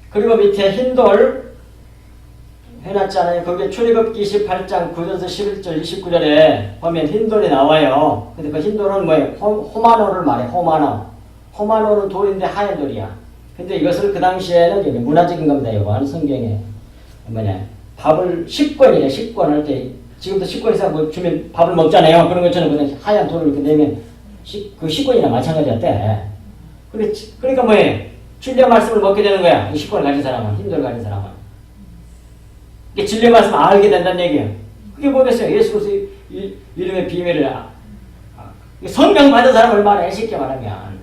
그리고 밑에 흰돌 해놨잖아요. 거기에 출애굽기 28장 9절에서 11절 29절에 보면 흰돌이 나와요. 근데 그 흰돌은 뭐예요? 호마노를 말해. 호마노는 돌인데 하얀 돌이야. 근데 이것을 그 당시에는 문화적인 겁니다. 이건 성경에 밥을 식권이래. 식권 할 때 지금도 식권에서 뭐 주면 밥을 먹잖아요. 그런 것처럼 그냥 하얀 돌을 이렇게 내면 그 식권이나 마찬가지였대. 그러니까 뭐예요? 진리의 말씀을 먹게 되는 거야. 이 식권을 가진 사람은, 흰돌 가진 사람은. 이게 진리의 말씀을 알게 된다는 얘기예요. 그게 뭐겠어요? 예수 그리스도 이름의 비밀을 성령 받은 사람을 말해. 쉽게 말하면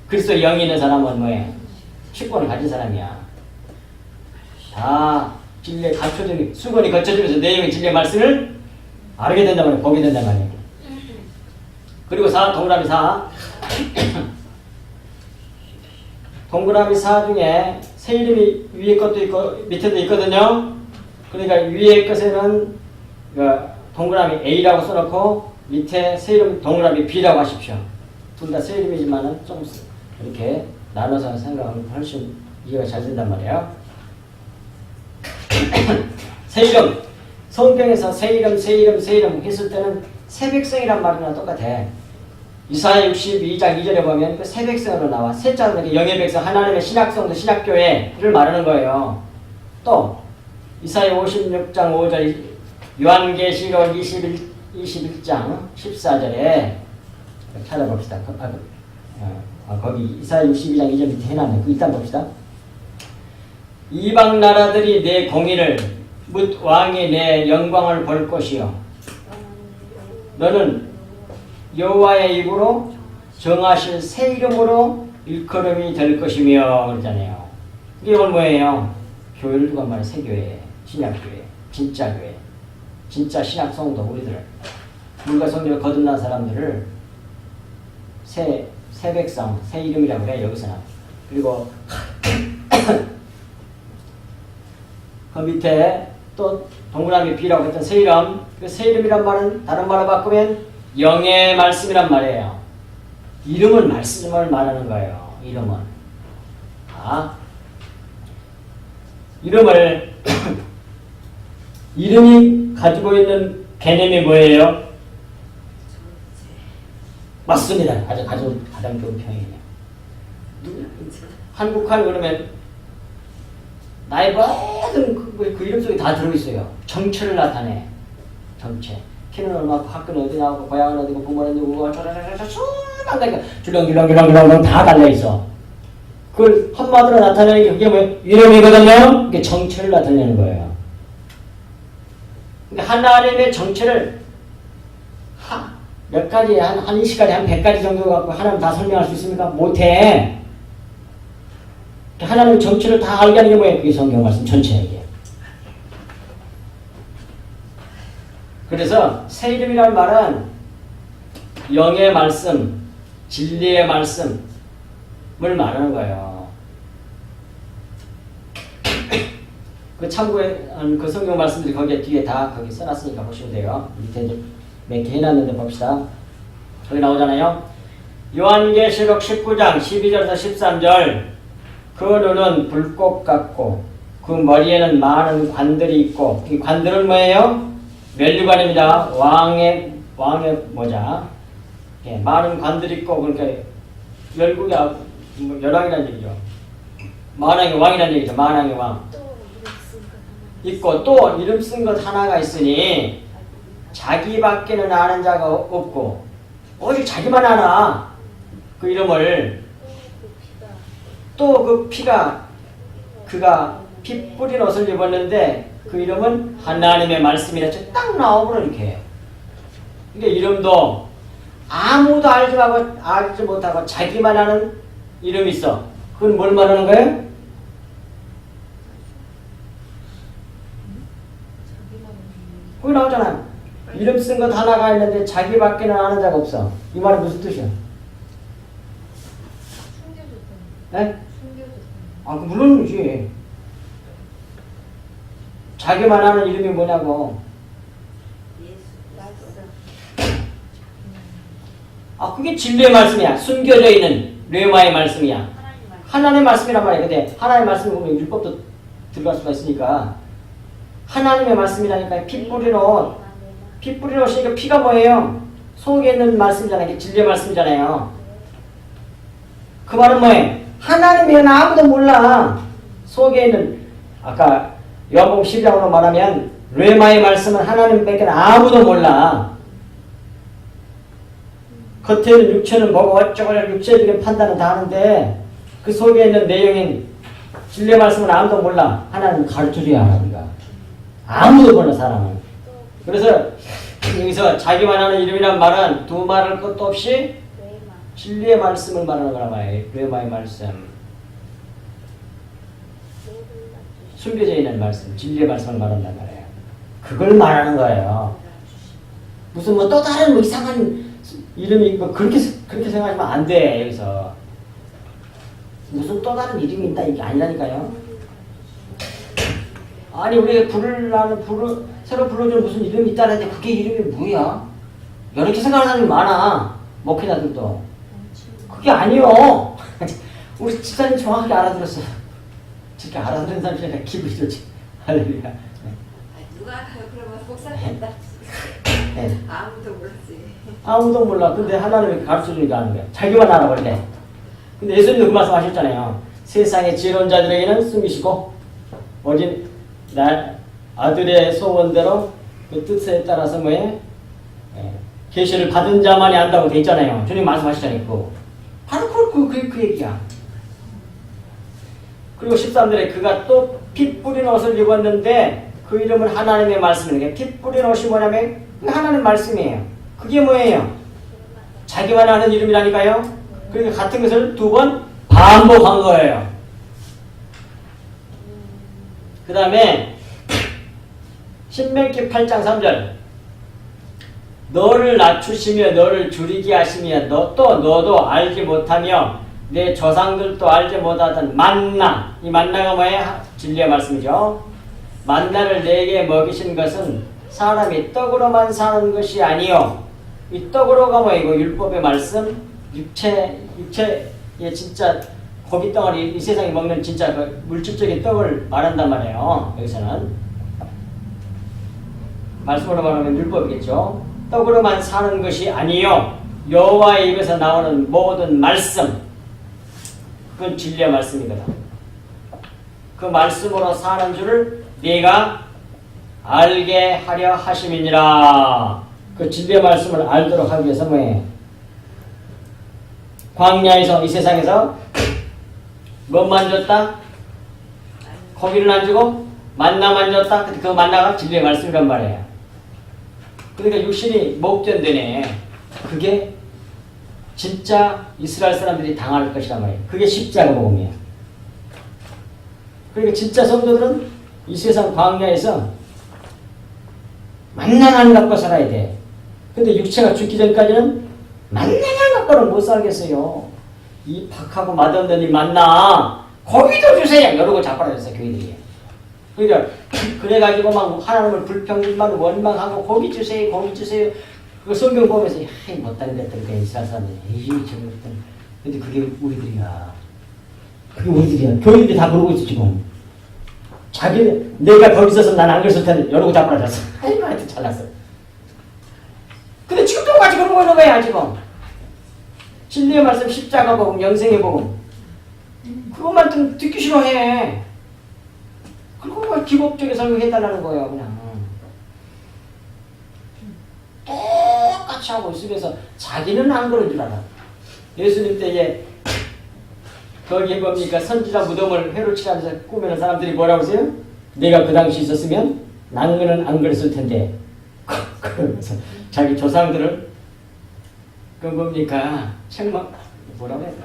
그리스도의 영이 있는 사람은 뭐예요? 식권을 가진 사람이야. 다 진리에 갖춰진 수건이 거쳐지면서 내용의 진리의 말씀을 알게 된단 말이에요. 보게 된단 말이에요. 그리고 동그라미 4 동그라미 4 중에 새 이름이 위에 것도 있고 밑에도 있거든요. 그러니까 위에 것에는 동그라미 A라고 써놓고 밑에 새 이름 동그라미 B라고 하십시오. 둘 다 새 이름이지만은 좀 이렇게 나눠서 생각하면 훨씬 이해가 잘 된단 말이에요. 새 이름. 성경에서 새 이름 했을 때는 새 백성이란 말이랑 똑같아. 이사야 62장 2절에 보면 그 새 백성으로 나와. 새 자는 영의 백성, 하나님의 신약성도 신약교회를 말하는 거예요. 또 이사야 56장 5절, 요한계시록 21장 14절에 찾아봅시다. 거기 이사야 62장 2절 밑에 해놨네. 그 일단 봅시다. 이방 나라들이 내 공의를 묻 왕이 내 영광을 볼 것이요 너는 여호와의 입으로 정하실 새 이름으로 일컬음이 될 것이며 그러잖아요. 이건 뭐예요? 교회를 누가 말해? 새 교회, 신약교회, 진짜 교회, 진짜 신약 성도 우리들 물과 성령을 거듭난 사람들을 새 백성, 새 이름이라고 그래 여기서는. 그리고 그 밑에 또 동그라미 B라고 했던 새 이름, 그 새 이름이란 말은 다른 말로 바꾸면 영의 말씀이란 말이에요. 이름은 말씀을 말하는 거예요. 이름은. 이름을 이름이 가지고 있는 개념이 뭐예요? 맞습니다. 가장 좋은 표현이에요. 한국한 그러면 나의 모든 그 이름 속에 다 들어있어요. 정체를 나타내. 정체. 키는 얼마고 학교는 어디 나오고 고향은 어디고 부모는 누구고 수많은 줄렁줄렁 다 달려있어. 그걸 한마디로 나타내는 게 그게 뭐예요? 이름이거든요. 그게 정체를 나타내는 거예요. 그러니까 하나님의 정체를 몇 가지 한 이 시간에 한 100가지 정도 갖고 하나님 다 설명할 수 있습니까? 못해. 하나님의 정체를 다 알게 하는 게 뭐예요? 그게 성경 말씀 전체에게. 그래서 새 이름이라는 말은 영의 말씀, 진리의 말씀을 말하는 거예요. 그 참고에 그 성경 말씀들이 거기에 뒤에 다 거기 써놨으니까 보시면 돼요. 밑에 이제 몇 개 해놨는데 봅시다. 거기 나오잖아요. 요한계시록 19장 12절에서 13절 그 눈은 불꽃 같고 그 머리에는 많은 관들이 있고 이 관들은 뭐예요? 멸류관입니다. 왕의 모자. 예, 많은 관들이 있고 그러니까 열국의 열왕이라는 얘기죠. 만왕의 왕이라는 얘기죠. 만왕의 왕. 있고 또 이름 쓴 것 하나가 있으니 자기밖에는 아는 자가 없고 오직 자기만 아나 그 이름을. 또 그 피가 그가 피 뿌린 옷을 입었는데 그 이름은 하나님의 말씀이라 딱 나오고 이렇게. 그러니까 이름도 아무도 알지 못하고 자기만 아는 이름이 있어. 그건 뭘 말하는 거예요? 거기 나오잖아. 이름 쓴 것 하나가 있는데 자기밖에는 아는 자가 없어. 이 말은 무슨 뜻이야? 네? 물론이지. 자기만 아는 이름이 뭐냐고. 그게 진리의 말씀이야. 숨겨져 있는 뢰마의 말씀이야. 하나님의 말씀이란 말이야. 근데 하나님의 말씀을 보면 율법도 들어갈 수가 있으니까 하나님의 말씀이라니까. 피 뿌린 옷이니까 피가 뭐예요? 속에 있는 말씀이잖아요. 이게 진리의 말씀이잖아요. 그 말은 뭐예요? 하나님이면 아무도 몰라. 속에 있는 아까 요한복음 12장으로 말하면 뢰마의 말씀은 하나님밖에 아무도 몰라. 겉에는 육체는 보고 어쩌고 육체적인 판단은 다 하는데 그 속에 있는 내용인 진리의 말씀은 아무도 몰라. 하나님 가르쳐줘야 알아. 우리가 아무도 몰라 사람은. 그래서 여기서 자기만 하는 이름이란 말은 두 말할 것도 없이 진리의 말씀을 말하는 거란 말이에요. 뢰마의 말씀. 숨겨져 있는 말씀, 진리의 말씀을 말한단 말이에요. 그걸 말하는 거예요. 무슨 뭐 또 다른 뭐 이상한 이름이 뭐 그렇게 생각하시면 안 돼. 여기서 무슨 또 다른 이름이 있다 이게 아니라니까요. 아니 우리가 새로 불러주는 무슨 이름이 있다는데 그게 이름이 뭐야? 이렇게 생각하는 사람이 많아. 목회자들도. 그게 아니요. 우리 집사님 정확하게 알아들었어. 저렇게 알아듣는 사람이 내가 기분이 좋지. 할렐루야. 누가 그러면 복사했다. 네. 아무도 몰랐지. 아무도 몰라. 근데 하나님이 가르쳐주니까 하는 거야. 자기만 알아, 원래. 근데 예수님도 그 말씀 하셨잖아요. 세상의 지혜로운 자들에게는 숨기시고, 어린 아들의 소원대로 그 뜻에 따라서 뭐에 계시를 받은 자만이 안다고 돼 있잖아요. 주님 말씀하시잖아요. 그거. 바로 그 얘기야. 그리고 13절에 그가 또 피 뿌린 옷을 입었는데 그 이름은 하나님의 말씀이에요. 피 뿌린 옷이 뭐냐면 그 하나님의 말씀이에요. 그게 뭐예요? 자기만 아는 이름이라니까요. 그러니까 같은 것을 2번 반복한 거예요. 그 다음에 신명기 8장 3절 너를 낮추시며 너를 줄이게 하시며 너도 알지 못하며 내 조상들도 알지 못하던 만나. 이 만나가 뭐예요? 진리의 말씀이죠. 만나를 내게 먹이신 것은 사람이 떡으로만 사는 것이 아니요. 이 떡으로가 뭐이고 율법의 말씀, 육체의 진짜 고기 덩어리, 이 세상에 먹는 진짜 그 물질적인 떡을 말한단 말이에요. 여기서는 말씀으로 말하면 율법이겠죠. 떡으로만 사는 것이 아니요. 여호와의 입에서 나오는 모든 말씀, 그건 진리의 말씀이거든. 그 말씀으로 사는 줄을 네가 알게 하려 하심이니라. 그 진리의 말씀을 알도록 하기 위해서 뭐예요? 광야에서 이 세상에서 뭐만 줬다? 고기를 안 주고 만나만 줬다? 그 만나가 진리의 말씀이란 말이에요. 그러니까 육신이 목전되네. 그게 진짜 이스라엘 사람들이 당할 것이란 말이에요. 그게 십자가 복음이에요. 그러니까 진짜 성도들은 이 세상 광야에서 만나만 갖고 살아야 돼. 근데 육체가 죽기 전까지는 만나만 갖고는 못 살겠어요. 이 박하고 맛없는 이 만나 고기도 주세요. 이러고 자빠졌어요. 교회들이. 그러니까 그래가지고 막 하나님을 불평만 원망하고 고기 주세요. 고기 주세요. 그 성경 보면서 하이 못다니 됐더니 이스라엘 사람들이 에이 저것들. 근데 그게 우리들이야. 그게 우리들이야. 교회들이 다 그러고 있어 지금. 내가 거기 있어서 난 안 그랬을 텐데 이러고 자빠졌어. 아이고 하여튼 잘났어. 근데 지금 똑같이 그러고 있는 거야 지금. 진리의 말씀 십자가 복음 영생의 복음 그것만 좀 듣기 싫어해. 그거 기복적인 설교해달라는 거예요 그냥. 똑같이 하고 있으면서 자기는 안 그런 줄 알아. 예수님 때에 거기에 뭡니까 선지자 무덤을 회로 칠하면서 꾸미는 사람들이 뭐라고 하세요? 내가 그 당시 있었으면 나는 안 그랬을 텐데 그러면서 자기 조상들을 그 뭡니까 책망 뭐라고 해야 되나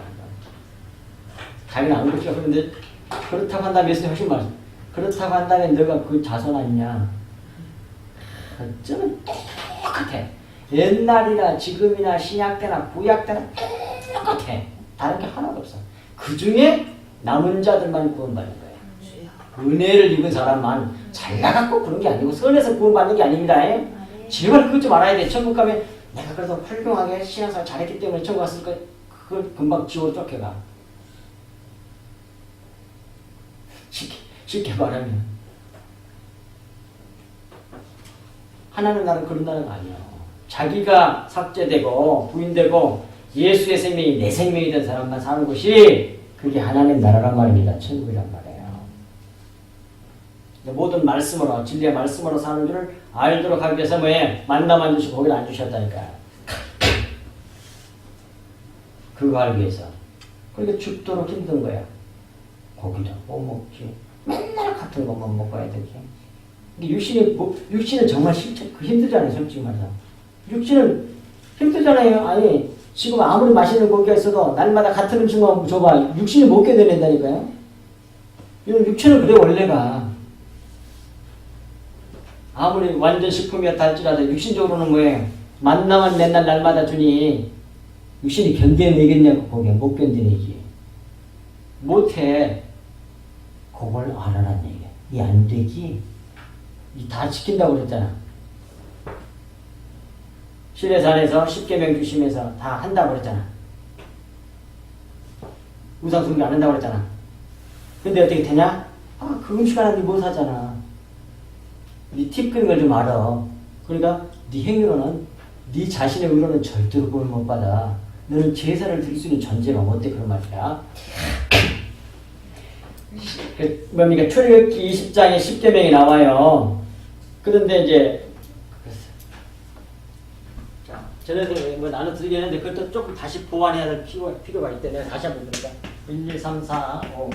자기는 안 그랬죠. 그런데 그렇다고 한다면 예수님 하신 말씀 그렇다고 한다면 너가 그 자손 아니냐. 어쩌면 똑같아. 옛날이나 지금이나 신약 때나 구약 때나 똑같아. 다른 게 하나도 없어. 그 중에 남은 자들만 구원받는 거예요. 은혜를 입은 사람만 잘나갔고 그런 게 아니고 선에서 구원받는 게 아닙니다. 제발 그것 좀 알아야 돼. 천국 가면 내가 그래서 훌륭하게 신앙생활 잘했기 때문에 천국 갔을 거 그걸 금방 지워 쫓겨가. 쉽게 말하면 하나님 나라는 그런 나라가 아니야. 자기가 삭제되고 부인되고 예수의 생명이 내 생명이 된 사람만 사는 곳이 그게 하나님 나라란 말입니다. 천국이란 말이에요. 모든 말씀으로 진리의 말씀으로 사는 줄을 알도록 하기 위해서 뭐해? 만나만 주시고 고기를 안 주셨다니까. 그거 알기 위해서. 그러니까 죽도록 힘든 거야. 고기도 못 먹지. 맨날 같은 것만 먹어야 되지. 육신은 정말 힘들잖아요. 솔직히 말해서. 육신은 힘들잖아요. 아니 지금 아무리 맛있는 고기가 있어도 날마다 같은 음식만 줘봐. 육신이 못 견뎌낸다니까요. 이런 육체는 그래 원래가. 아무리 완전 식품이었다 할지라도 육신적으로는 뭐예요? 만나만 맨날 날마다 주니 육신이 견뎌내겠냐고 고기가 못 견뎌내지. 못해. 그걸 알아란 얘기야. 이 안 되지. 이 다 지킨다고 그랬잖아. 시내산에서 10계명 주시면서 다 한다고 그랬잖아. 우상 숭배 안 한다고 그랬잖아. 근데 어떻게 되냐? 그 음식 하나도 못 하잖아. 네 팁 끄는 걸 좀 알아. 그러니까 네 행위로는 네 자신의 의로는 절대로 구원 못 받아. 너는 제사를 드릴 수 있는 존재가 못돼. 그런 말이야. 뭡니까? 출애굽기 20장에 10계명이 나와요. 그런데 이제 자, 전에도 뭐 나눠 드리긴 했는데 그것도 조금 다시 보완해야 될 필요가 있대. 내가 다시 한번 드릴까? 1, 2, 3, 4, 5,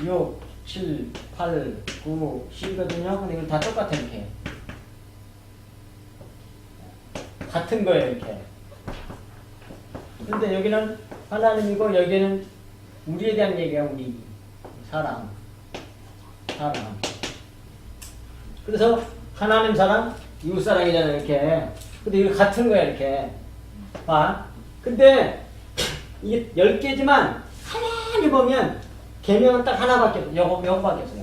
6, 7, 8, 9, 10이거든요. 근데 이건 다 똑같아 이렇게. 같은 거예요 이렇게. 근데 여기는 하나님이고 여기는 우리에 대한 얘기야. 우리 사람. 그래서 하나님 사랑, 이웃 사랑이잖아 이렇게. 근데 이거 같은 거야 이렇게. 봐. 근데 이게 10개지만 가만히 보면 계명은 딱 하나밖에 없어. 요거밖에 없어.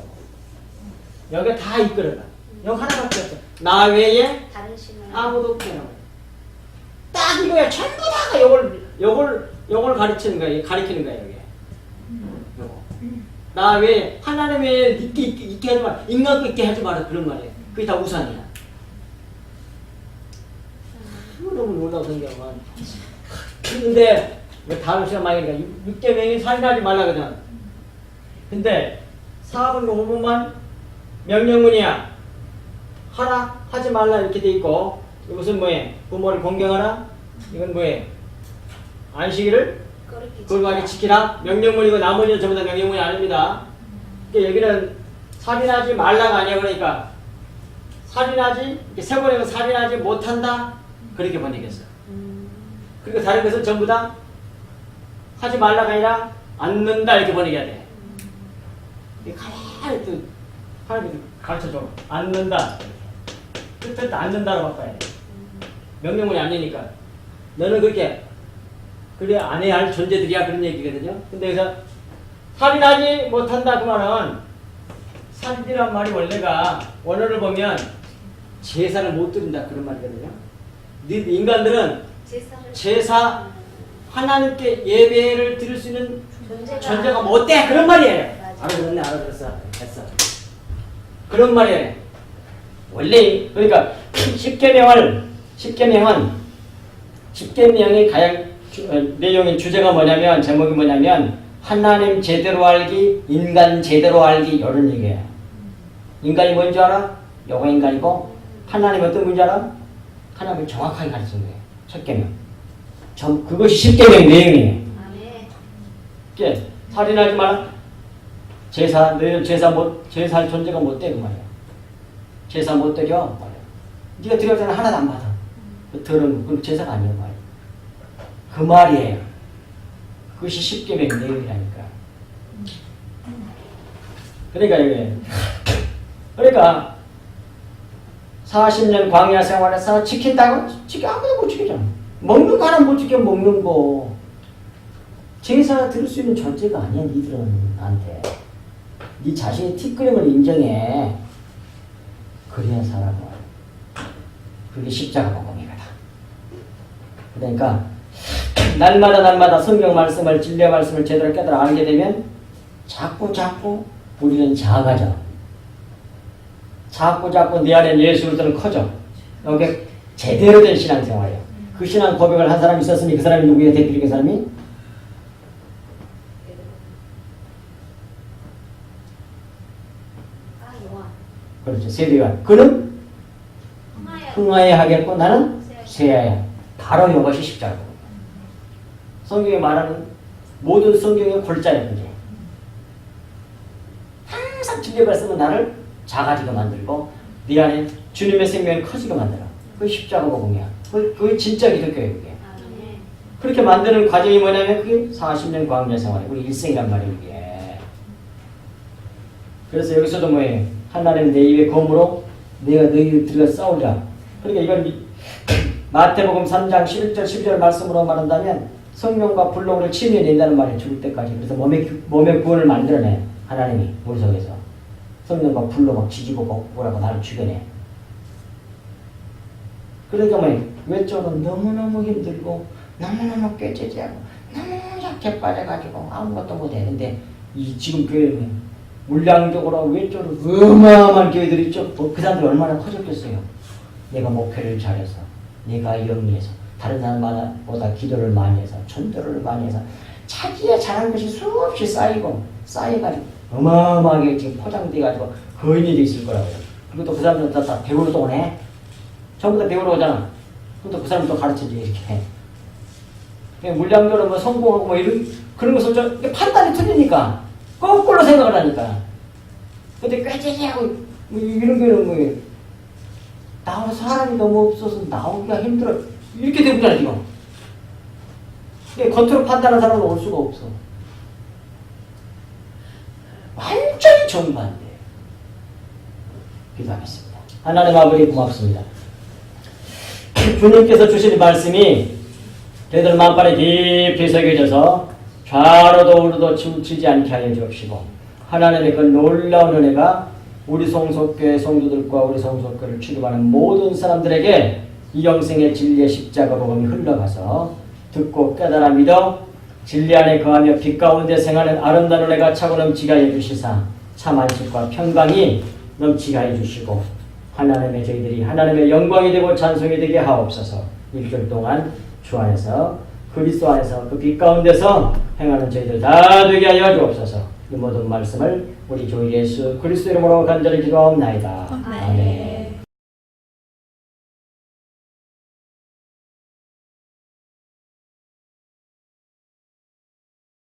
여기 다 이끌어가. 여기 하나밖에 없어. 나 외에 다른 신은 아무도 없잖아. 딱 이거야. 전부 다가 요걸 가르치는 거야. 가리키는 거야 여기. 요거. 나 외에 하나님 외에 있게 하지 마. 인간 거 있게 하지 마라. 그런 말이야. 그게 다 우상이야. 너무 놀라워 성경은. 근데 다음 시간 말이니까 6계명이 살인하지 말라거든. 근데 4번과 5번만 명령문이야. 하라 하지 말라 이렇게 돼 있고 이것은 뭐해? 부모를 공경하라. 이건 뭐해? 안식일을 거룩하게 지키라. 명령문이고 나머지는 전부 다 명령문이 아닙니다. 그러니까 여기는 살인하지 말라가 아니야. 그러니까 살인하지 세 번이면 살인하지 못한다 그렇게 번역했어. 그리고 다른 것은 전부 다 하지 말라가 아니라 않는다 이렇게 번역해야 돼. 가만히 또 하나님이 가르쳐줘. 않는다. 뜻을 않는다로 바꿔야 돼. 명령문이 아니니까. 너는 그렇게 그래 안 해야 할 존재들이야 그런 얘기거든요. 근데 여기서 살인하지 못한다 그 말은 살인이란 말이 원어를 보면 제사를 못 드린다 그런 말이거든요. 인간들은 제사 하나님께 예배를 드릴 수 있는 존재가 못돼 그런 말이에요. 알아들었네. 알아들었어. 됐어. 그런 말이에요. 원래 그러니까 10계명의 가장 내용의 주제가 뭐냐면 제목이 뭐냐면 하나님 제대로 알기, 인간 제대로 알기 이런 얘기예요. 인간이 뭔지 알아? 요거 인간이고 하나님 어떤 분인지 알아? 하나님을 정확하게 가르치는 거예요. 첫 계명. 그것이 10계명 내용이에요. 이게 살인하지 마라. 너희는 제사할 존재가 못 돼 그 말이야. 제사 못 드려 말이야. 네가 드렸잖아 하나도 안 받아. 더러운 거. 그건 제사가 아니야 말이야. 그 말이에요. 그것이 10계명 내용이라니까. 그러니까 40년 광야 생활에서 지킨다고? 아무도 못 지키잖아. 먹는 거 하나 못 지켜 먹는 거. 제사 드릴 수 있는 존재가 아니야 니들은 나한테. 네 자신이 티끌임을 인정해. 그래야 살아가. 그게 십자가 복음이거든. 그러니까 날마다 성경 말씀을 진리의 말씀을 제대로 깨달아 알게 되면 자꾸 우리는 작아져. 자꾸 내 안에 예수들은 커져. 이게 제대로 된 신앙생활이에요. 그 신앙 고백을 한 사람이 있었으니 그 사람이 누구예요? 대표적인 사람이? 그렇죠. 세례요한. 그는 흥하에 하겠고 나는 쇠하야. 바로 이것이 십자가고. 성경에 말하는 모든 성경의 골자예요. 그게. 항상 진리의 말씀은 나를 작아지게 만들고 네 안에 주님의 생명을 커지게 만들어. 그게 십자가 복음이야. 그게 진짜 기독교예요. 그게. 그렇게 만드는 과정이 뭐냐면 그게 40년 광야 생활이고 우리 일생이란 말이에요. 이게. 그래서 여기서도 뭐예요? 하나님 내 입에 검으로 내가 너희를 들여 싸우자. 그러니까 이건 마태복음 3장 11절 12절 말씀으로 말한다면 성령과 불로를 침해낸다는 말이에요. 죽을 때까지. 그래서 몸의 구원을 만들어내. 하나님이 우리 속에서. 성령과 불로 막 지지고 뭐라고 나를 죽여내. 그러니까 외적으로 너무너무 힘들고 너무너무 깨지지하고 너무 약해 빠져가지고 아무것도 못해. 근데 이 지금 교회는 물량적으로 외적으로 어마어마한 교회들이 있죠. 그 사람들이 얼마나 커졌겠어요. 내가 목회를 잘해서, 내가 영리해서, 다른 사람보다 기도를 많이 해서, 전도를 많이 해서 자기가 잘한 것이 수없이 쌓여가지고 어마어마하게 지금 포장돼가지고 거인이 돼 있을 거라고요. 그리고 또 그 사람들은 다 배우러 또 오네. 전부 다 배우러 오잖아. 그럼 또 그 사람 또 가르쳐주고 이렇게 해. 물량적으로 성공하고 그런 것을 판단이 틀리니까 거꾸로 생각을 하니까. 근데 꾀지지하고 이런 거는 나오는 사람이 너무 없어서 나오기가 힘들어. 이렇게 되고 있잖아 지금. 겉으로 판단하는 사람은 올 수가 없어. 완전히 정반대예요. 기도하겠습니다. 하나님 아버지 고맙습니다. 주님께서 주신 말씀이 저희들 마음판에 깊이 새겨져서 좌로도 우로도 치우치지 않게 하여 주옵시고 하나님의 그 놀라운 은혜가 우리 성속교회 성도들과 우리 성속교회를 취급하는 모든 사람들에게 이 영생의 진리의 십자가 복음이 흘러가서 듣고 깨달아 믿어 진리 안에 거하며 빛 가운데 생하는 아름다운 은혜가 차고 넘치게 하여 주시사 참 안식과 평강이 넘치게 하여 주시고 하나님의 저희들이 하나님의 영광이 되고 찬송이 되게 하옵소서. 일주일 동안 주 안에서 그리스도 안에서 그 빛 가운데서 행하는 저희들 다 되게 하여 주옵소서. 이 모든 말씀을 우리 주 예수 그리스도 이름으로 간절히 기도하옵나이다.